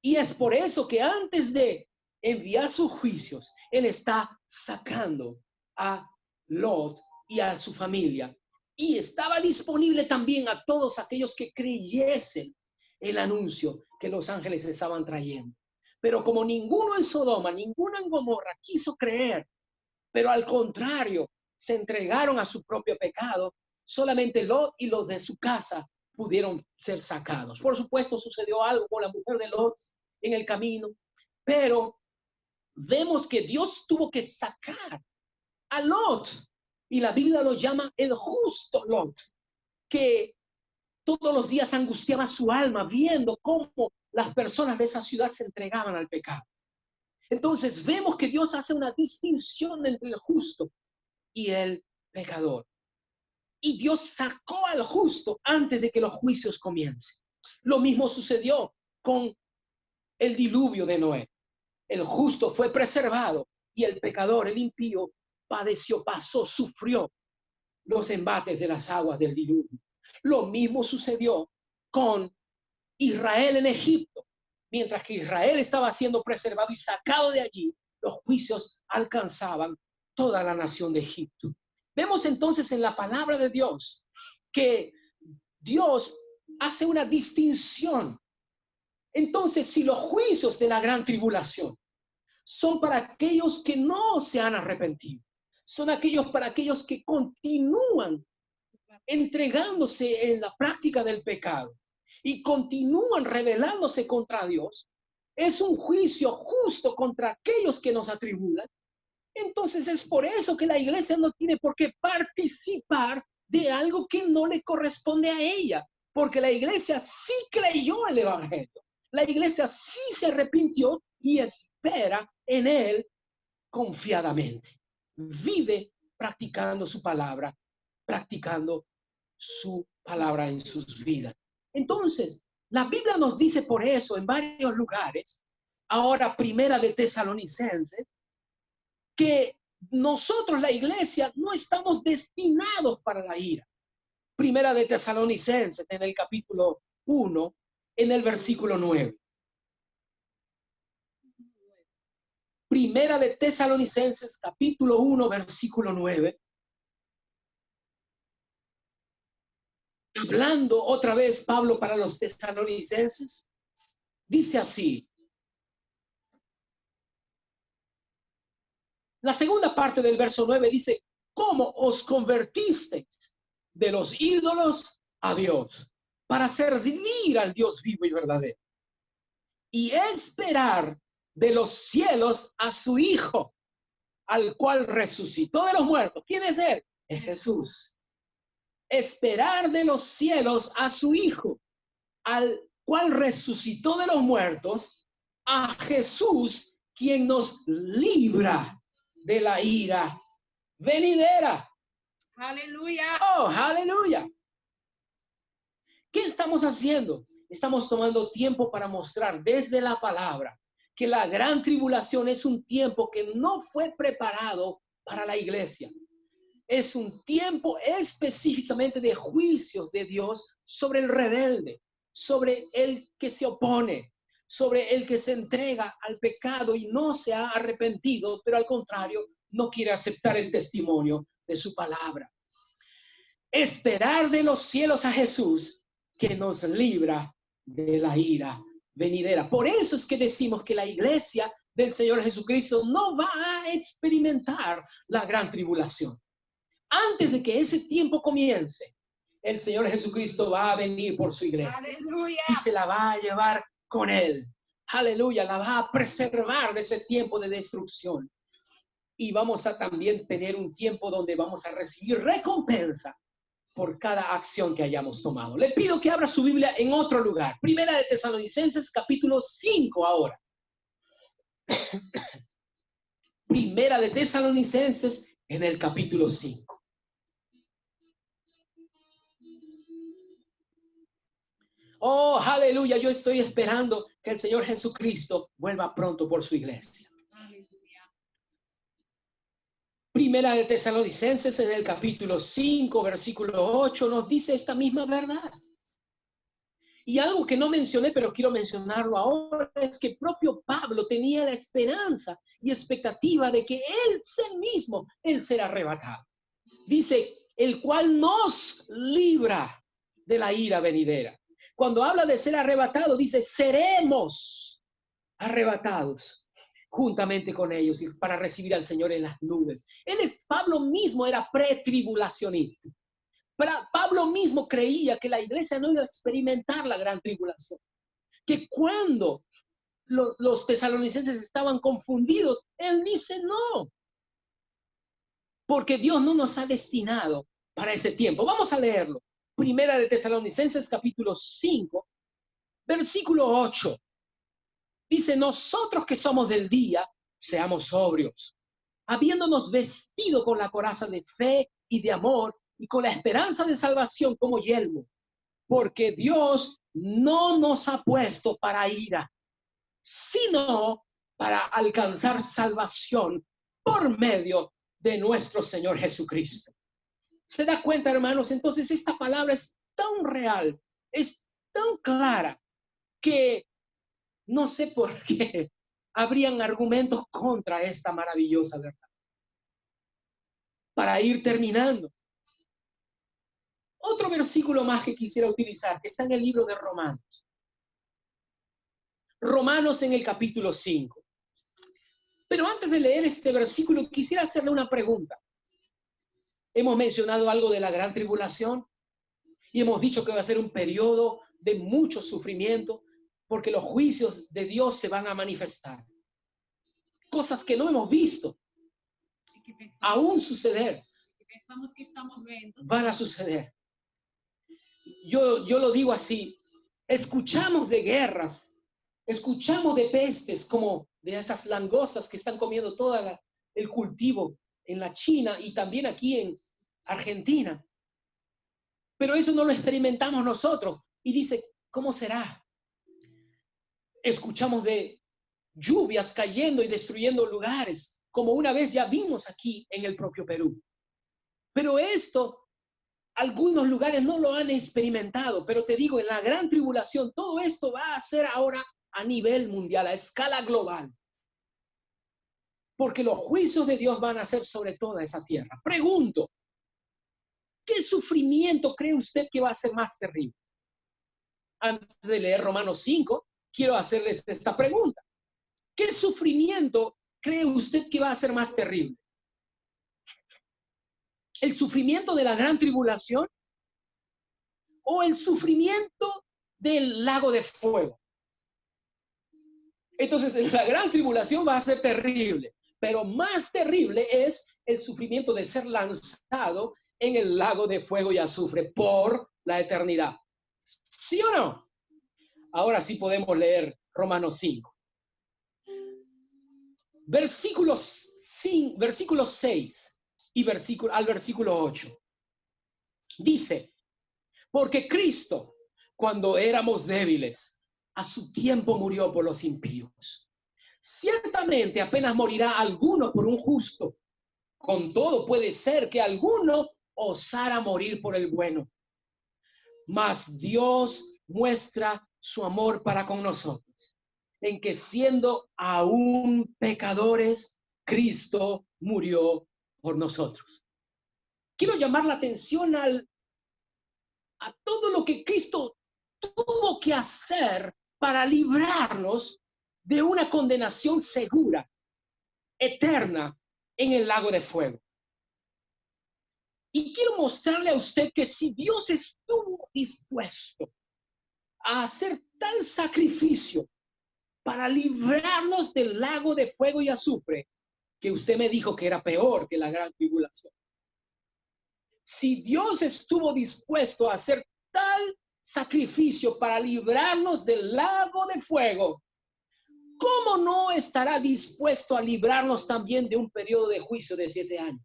Y es por eso que antes de enviar sus juicios, Él está sacando a Lot y a su familia. Y estaba disponible también a todos aquellos que creyesen el anuncio que los ángeles estaban trayendo. Pero como ninguno en Sodoma, ninguno en Gomorra quiso creer, pero al contrario, se entregaron a su propio pecado, solamente Lot y los de su casa pudieron ser sacados. Por supuesto, sucedió algo con la mujer de Lot en el camino, pero vemos que Dios tuvo que sacar a Lot, y la Biblia lo llama el justo Lot, que todos los días angustiaba su alma viendo cómo las personas de esa ciudad se entregaban al pecado. Entonces vemos que Dios hace una distinción entre el justo y el pecador. Y Dios sacó al justo antes de que los juicios comiencen. Lo mismo sucedió con el diluvio de Noé. El justo fue preservado y el pecador, el impío, padeció, pasó, sufrió los embates de las aguas del diluvio. Lo mismo sucedió con Israel en Egipto. Mientras que Israel estaba siendo preservado y sacado de allí, los juicios alcanzaban toda la nación de Egipto. Vemos entonces en la palabra de Dios que Dios hace una distinción. Entonces, si los juicios de la gran tribulación son para aquellos que no se han arrepentido, son para aquellos que continúan entregándose en la práctica del pecado y continúan rebelándose contra Dios, es un juicio justo contra aquellos que nos atribulan. Entonces es por eso que la iglesia no tiene por qué participar de algo que no le corresponde a ella, porque la iglesia sí creyó el evangelio, la iglesia sí se arrepintió y espera en él confiadamente. Vive practicando su palabra, practicando su palabra en sus vidas. Entonces, la Biblia nos dice por eso en varios lugares, ahora Primera de Tesalonicenses, que nosotros, la iglesia, no estamos destinados para la ira. Primera de Tesalonicenses, en el capítulo 1, en el versículo 9. Primera de Tesalonicenses, capítulo 1, versículo 9. Hablando otra vez Pablo para los tesalonicenses, dice así. La segunda parte del verso 9 dice, ¿cómo os convertisteis de los ídolos a Dios para servir al Dios vivo y verdadero y esperar de los cielos a su Hijo, al cual resucitó de los muertos? ¿Quién es él? Es Jesús. Esperar de los cielos a su Hijo, al cual resucitó de los muertos, a Jesús, quien nos libra de la ira venidera. Aleluya. Oh, aleluya. ¿Qué estamos haciendo? Estamos tomando tiempo para mostrar desde la palabra que la gran tribulación es un tiempo que no fue preparado para la iglesia. Es un tiempo específicamente de juicios de Dios sobre el rebelde, sobre el que se opone, sobre el que se entrega al pecado y no se ha arrepentido, pero al contrario, no quiere aceptar el testimonio de su palabra. Esperar de los cielos a Jesús, que nos libra de la ira venidera. Por eso es que decimos que la iglesia del Señor Jesucristo no va a experimentar la gran tribulación. Antes de que ese tiempo comience, el Señor Jesucristo va a venir por su iglesia. Aleluya. Y se la va a llevar con él. Aleluya, la va a preservar de ese tiempo de destrucción. Y vamos a también tener un tiempo donde vamos a recibir recompensa por cada acción que hayamos tomado. Le pido que abra su Biblia en otro lugar. Primera de Tesalonicenses, capítulo 5 ahora. Primera de Tesalonicenses en el capítulo 5. Oh, aleluya, yo estoy esperando que el Señor Jesucristo vuelva pronto por su iglesia. Primera de Tesalonicenses en el capítulo 5, versículo 8 nos dice esta misma verdad. Y algo que no mencioné, pero quiero mencionarlo ahora, es que propio Pablo tenía la esperanza y expectativa de que él será arrebatado. Dice, el cual nos libra de la ira venidera. Cuando habla de ser arrebatado, dice, seremos arrebatados juntamente con ellos y para recibir al Señor en las nubes. Pablo mismo era pretribulacionista. Pablo mismo creía que la iglesia no iba a experimentar la gran tribulación. Que cuando los tesalonicenses estaban confundidos, él dice no. Porque Dios no nos ha destinado para ese tiempo. Vamos a leerlo. Primera de Tesalonicenses capítulo 5, versículo 8. Dice, nosotros que somos del día, seamos sobrios, habiéndonos vestido con la coraza de fe y de amor y con la esperanza de salvación como yelmo, porque Dios no nos ha puesto para ira, sino para alcanzar salvación por medio de nuestro Señor Jesucristo. ¿Se da cuenta, hermanos? Entonces esta palabra es tan real, es tan clara, que no sé por qué habrían argumentos contra esta maravillosa verdad. Para ir terminando, otro versículo más que quisiera utilizar, que está en el libro de Romanos. Romanos en el capítulo 5. Pero antes de leer este versículo, quisiera hacerle una pregunta. Hemos mencionado algo de la gran tribulación y hemos dicho que va a ser un periodo de mucho sufrimiento porque los juicios de Dios se van a manifestar. Cosas que no hemos visto aún suceder. Pensamos que estamos viendo. Van a suceder. Yo lo digo así. Escuchamos de guerras, escuchamos de pestes, como de esas langostas que están comiendo todo el cultivo en la China y también aquí en Argentina. Pero eso no lo experimentamos nosotros. Y dice, ¿cómo será? Escuchamos de lluvias cayendo y destruyendo lugares, como una vez ya vimos aquí en el propio Perú. Pero esto, algunos lugares no lo han experimentado, pero te digo, en la gran tribulación, todo esto va a ser ahora a nivel mundial, a escala global. Porque los juicios de Dios van a ser sobre toda esa tierra. Pregunto, ¿qué sufrimiento cree usted que va a ser más terrible? Antes de leer Romanos 5, quiero hacerles esta pregunta. ¿Qué sufrimiento cree usted que va a ser más terrible? ¿El sufrimiento de la gran tribulación o el sufrimiento del lago de fuego? Entonces, la gran tribulación va a ser terrible, pero más terrible es el sufrimiento de ser lanzado en el lago de fuego y azufre por la eternidad. ¿Sí o no? Ahora sí podemos leer Romanos 5. Versículos 6 y al versículo 8. Dice, porque Cristo, cuando éramos débiles, a su tiempo murió por los impíos. Ciertamente apenas morirá alguno por un justo. Con todo puede ser que alguno osara morir por el bueno. Mas Dios muestra su amor para con nosotros, en que siendo aún pecadores, Cristo murió por nosotros. Quiero llamar la atención a todo lo que Cristo tuvo que hacer para librarnos de una condenación segura, eterna, en el lago de fuego. Y quiero mostrarle a usted que si Dios estuvo dispuesto a hacer tal sacrificio para librarnos del lago de fuego y azufre, que usted me dijo que era peor que la gran tribulación. Si Dios estuvo dispuesto a hacer tal sacrificio para librarnos del lago de fuego, ¿cómo no estará dispuesto a librarnos también de un periodo de juicio de 7 años?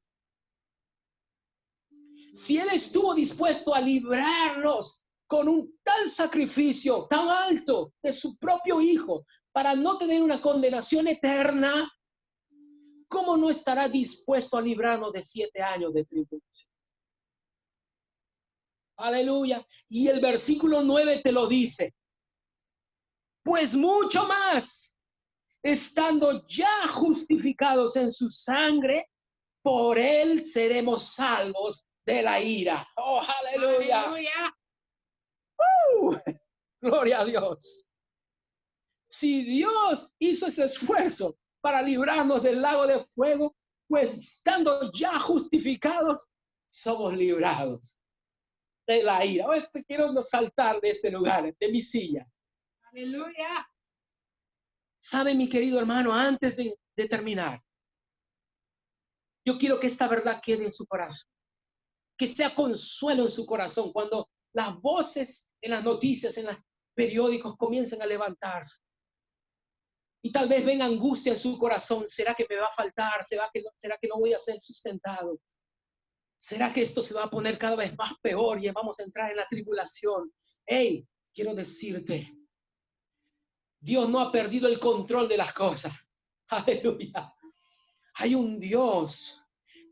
Si Él estuvo dispuesto a librarnos con un tal sacrificio tan alto de su propio Hijo para no tener una condenación eterna, ¿cómo no estará dispuesto a librarnos de 7 años de tribulación? Aleluya. Y el versículo 9 te lo dice. Pues mucho más, estando ya justificados en su sangre, por él seremos salvos de la ira. Oh, aleluya. Aleluya. Gloria a Dios. Si Dios hizo ese esfuerzo para librarnos del lago de fuego, pues estando ya justificados, somos librados de la ira. Hoy te quiero no saltar de este lugar, de mi silla. Aleluya. ¿Sabe, mi querido hermano? Antes de terminar, yo quiero que esta verdad quede en su corazón, que sea consuelo en su corazón cuando las voces en las noticias, en los periódicos comiencen a levantarse. Y tal vez venga angustia en su corazón. ¿Será que me va a faltar? ¿Será que no voy a ser sustentado? ¿Será que esto se va a poner cada vez más peor y vamos a entrar en la tribulación? Hey, quiero decirte, Dios no ha perdido el control de las cosas. Aleluya. Hay un Dios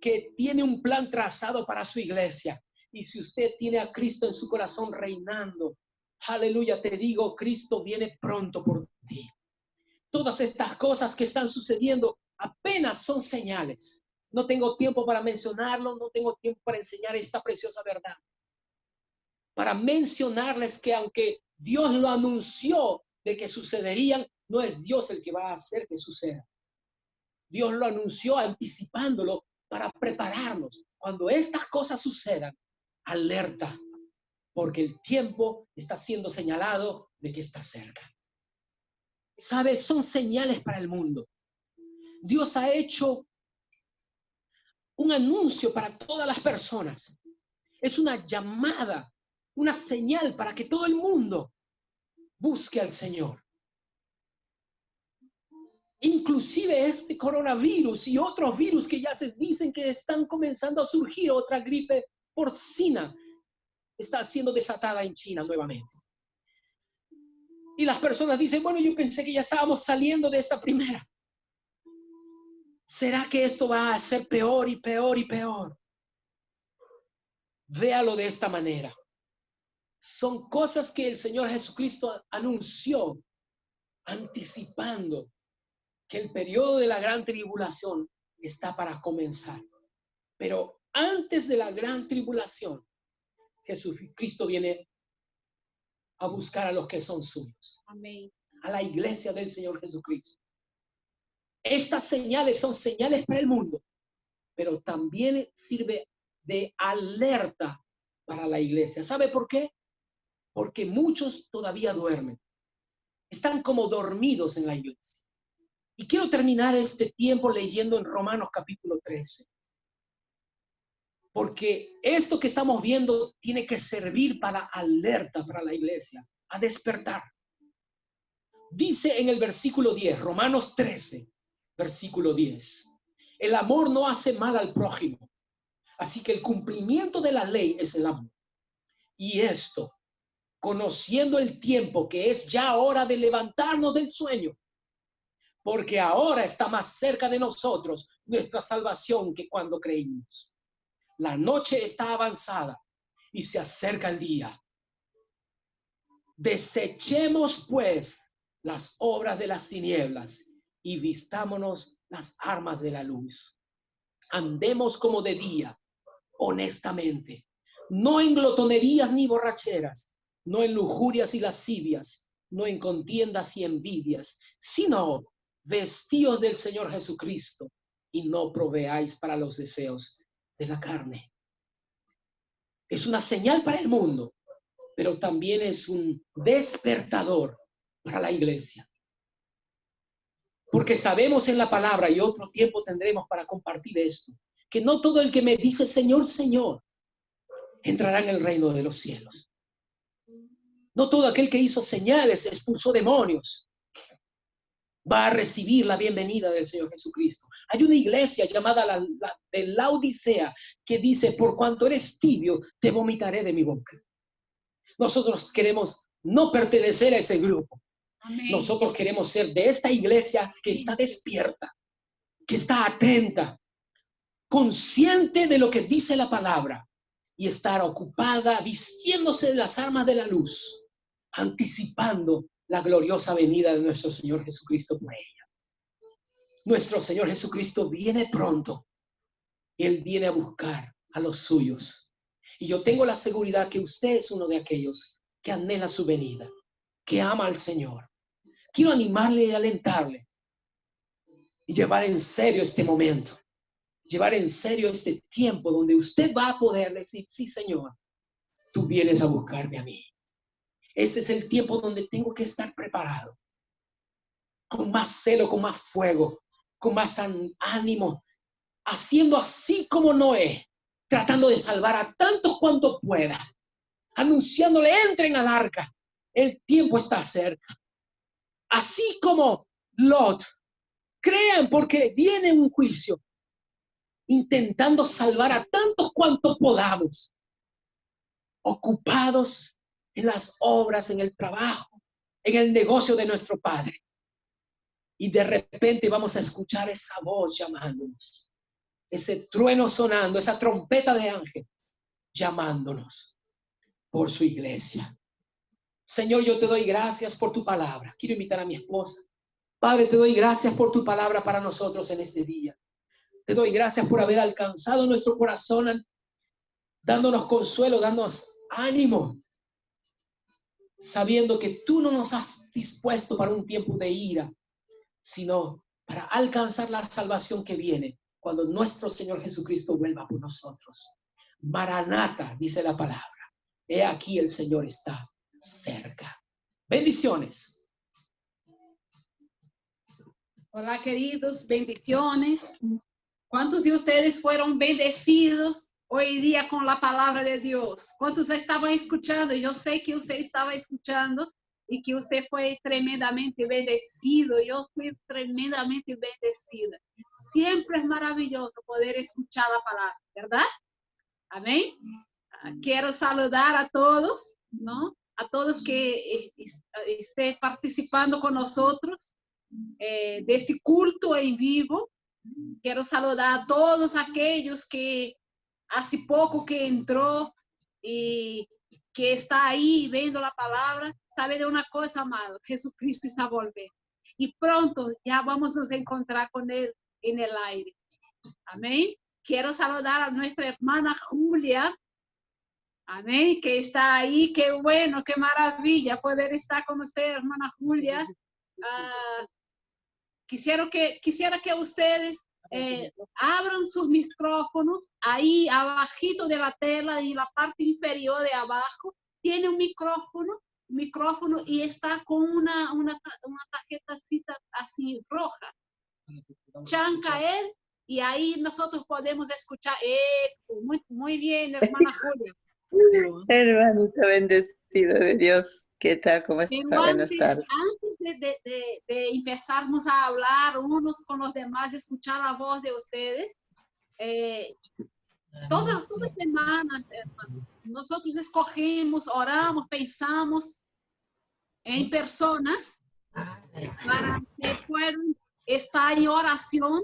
que tiene un plan trazado para su iglesia. Y si usted tiene a Cristo en su corazón reinando, aleluya, te digo, Cristo viene pronto por ti. Todas estas cosas que están sucediendo apenas son señales. No tengo tiempo para mencionarlo, no tengo tiempo para enseñar esta preciosa verdad. Para mencionarles que aunque Dios lo anunció de que sucederían, no es Dios el que va a hacer que suceda. Dios lo anunció anticipándolo para prepararnos. Cuando estas cosas sucedan, alerta, porque el tiempo está siendo señalado de que está cerca. ¿Sabes? Son señales para el mundo. Dios ha hecho un anuncio para todas las personas. Es una llamada, una señal para que todo el mundo busque al Señor. Inclusive este coronavirus y otros virus que ya se dicen que están comenzando a surgir, otra gripe porcina está siendo desatada en China nuevamente. Y las personas dicen, bueno, yo pensé que ya estábamos saliendo de esta primera. ¿Será que esto va a ser peor y peor y peor? Véalo de esta manera. Son cosas que el Señor Jesucristo anunció, anticipando que el periodo de la gran tribulación está para comenzar. Pero antes de la gran tribulación, Jesucristo viene a buscar a los que son suyos. Amén. A la iglesia del Señor Jesucristo. Estas señales son señales para el mundo, pero también sirve de alerta para la iglesia. ¿Sabe por qué? Porque muchos todavía duermen. Están como dormidos en la iglesia. Y quiero terminar este tiempo leyendo en Romanos capítulo 13. Porque esto que estamos viendo tiene que servir para alerta para la iglesia, a despertar. Dice en el versículo 10, Romanos 13, versículo 10. El amor no hace mal al prójimo. Así que el cumplimiento de la ley es el amor. Y esto, conociendo el tiempo que es ya hora de levantarnos del sueño, porque ahora está más cerca de nosotros nuestra salvación que cuando creímos. La noche está avanzada y se acerca el día. Desechemos pues las obras de las tinieblas y vistámonos las armas de la luz. Andemos como de día, honestamente, no en glotonerías ni borracheras, no en lujurias y lascivias, no en contiendas y envidias, sino vestíos del Señor Jesucristo y no proveáis para los deseos de la carne. Es una señal para el mundo, pero también es un despertador para la iglesia. Porque sabemos en la palabra, y otro tiempo tendremos para compartir esto, que no todo el que me dice Señor, Señor, entrará en el reino de los cielos. No todo aquel que hizo señales, expulsó demonios, va a recibir la bienvenida del Señor Jesucristo. Hay una iglesia llamada la de Laodicea que dice, por cuanto eres tibio, te vomitaré de mi boca. Nosotros queremos no pertenecer a ese grupo. Amém. Nosotros queremos ser de esta iglesia que está despierta, que está atenta, consciente de lo que dice la palabra y estar ocupada vistiéndose de las armas de la luz, anticipando la gloriosa venida de nuestro Señor Jesucristo por ella. Nuestro Señor Jesucristo viene pronto. Él viene a buscar a los suyos. Y yo tengo la seguridad que usted es uno de aquellos que anhela su venida, que ama al Señor. Quiero animarle y alentarle y llevar en serio este momento, llevar en serio este tiempo donde usted va a poder decir, sí, Señor, tú vienes a buscarme a mí. Ese es el tiempo donde tengo que estar preparado, con más celo, con más fuego, con más ánimo, haciendo así como Noé, tratando de salvar a tantos cuanto pueda, anunciándole, entren al arca, el tiempo está cerca. Así como Lot, crean porque viene un juicio, intentando salvar a tantos cuantos podamos, ocupados en las obras, en el trabajo, en el negocio de nuestro Padre. Y de repente vamos a escuchar esa voz llamándonos, ese trueno sonando, esa trompeta de ángel llamándonos por su iglesia. Señor, yo te doy gracias por tu palabra. Quiero invitar a mi esposa. Padre, te doy gracias por tu palabra para nosotros en este día. Te doy gracias por haber alcanzado nuestro corazón, dándonos consuelo, dándonos ánimo, sabiendo que tú no nos has dispuesto para un tiempo de ira, sino para alcanzar la salvación que viene cuando nuestro Señor Jesucristo vuelva por nosotros. Maranata, dice la palabra. He aquí el Señor está cerca. Bendiciones. Hola, queridos, bendiciones. ¿Cuántos de ustedes fueron bendecidos hoy día con la palabra de Dios? ¿Cuántos estaban escuchando? Yo sé que usted estaba escuchando y que usted fue tremendamente bendecido. Yo fui tremendamente bendecida. Siempre es maravilloso poder escuchar la palabra, ¿verdad? Amén. Quiero saludar a todos, ¿no? A todos que estén participando con nosotros de este culto en vivo. Quiero saludar a todos aquellos que hace poco que entró y que está ahí viendo la palabra. Sabe de una cosa, amado, Jesucristo está volviendo y pronto ya vamos a nos encontrar con él en el aire. Amén. Quiero saludar a nuestra hermana Julia. Amén, que está ahí. Qué bueno, qué maravilla poder estar con usted, hermana Julia. Quisiera que ustedes abran sus micrófonos. Ahí abajito de la tela, en la parte inferior de abajo, tiene un micrófono y está con una tarjetacita así roja. Chanca él y ahí nosotros podemos escuchar. Muy bien, hermana Julia. Hermanito bendecido de Dios, ¿qué tal? ¿Cómo está? Buenas tardes. Antes de empezarmos a hablar unos con los demás, escuchar la voz de ustedes, toda semana, hermano, nosotros escogemos, oramos, pensamos en personas para que puedan estar en oración.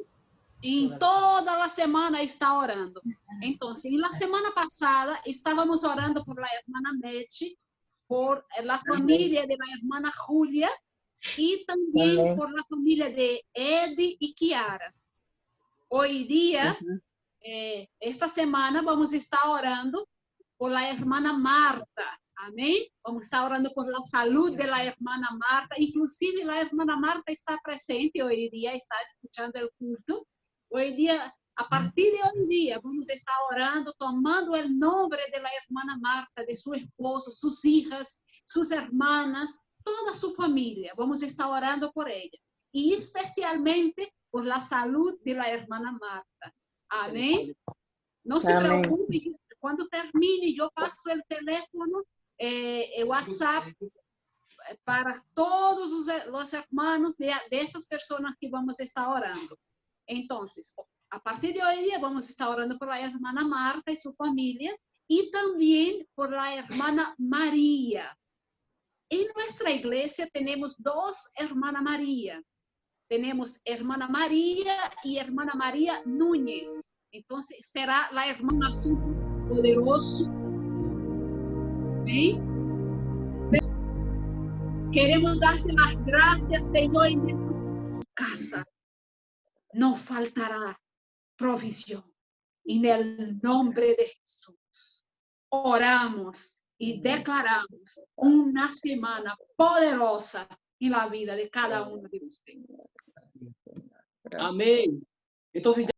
Y toda la semana está orando. Entonces, en la semana pasada estábamos orando por la hermana Mechi, por la familia de la hermana Julia y también por la familia de Eddie y Kiara. Hoy día, esta semana vamos a estar orando por la hermana Marta. Amén. Vamos a estar orando por la salud de la hermana Marta. Inclusive la hermana Marta está presente hoy día, está escuchando el culto. Hoy día, a partir de hoy día, vamos a estar orando, tomando el nombre de la hermana Marta, de su esposo, sus hijas, sus hermanas, toda su familia. Vamos a estar orando por ella. Y especialmente por la salud de la hermana Marta. Amén. No se preocupe, cuando termine yo paso el teléfono, el WhatsApp, para todos los hermanos de estas personas que vamos a estar orando. Entonces, a partir de hoy día vamos a estar orando por la hermana Marta y su familia y también por la hermana María. En nuestra iglesia tenemos dos hermanas María. Tenemos hermana María y hermana María Núñez. Entonces será la hermana azul poderoso. ¿Sí? Queremos darte las gracias, Señor, en tu casa. No faltará provisión. En el nombre de Jesús. Oramos y declaramos una semana poderosa en la vida de cada uno de ustedes. Amén. Entonces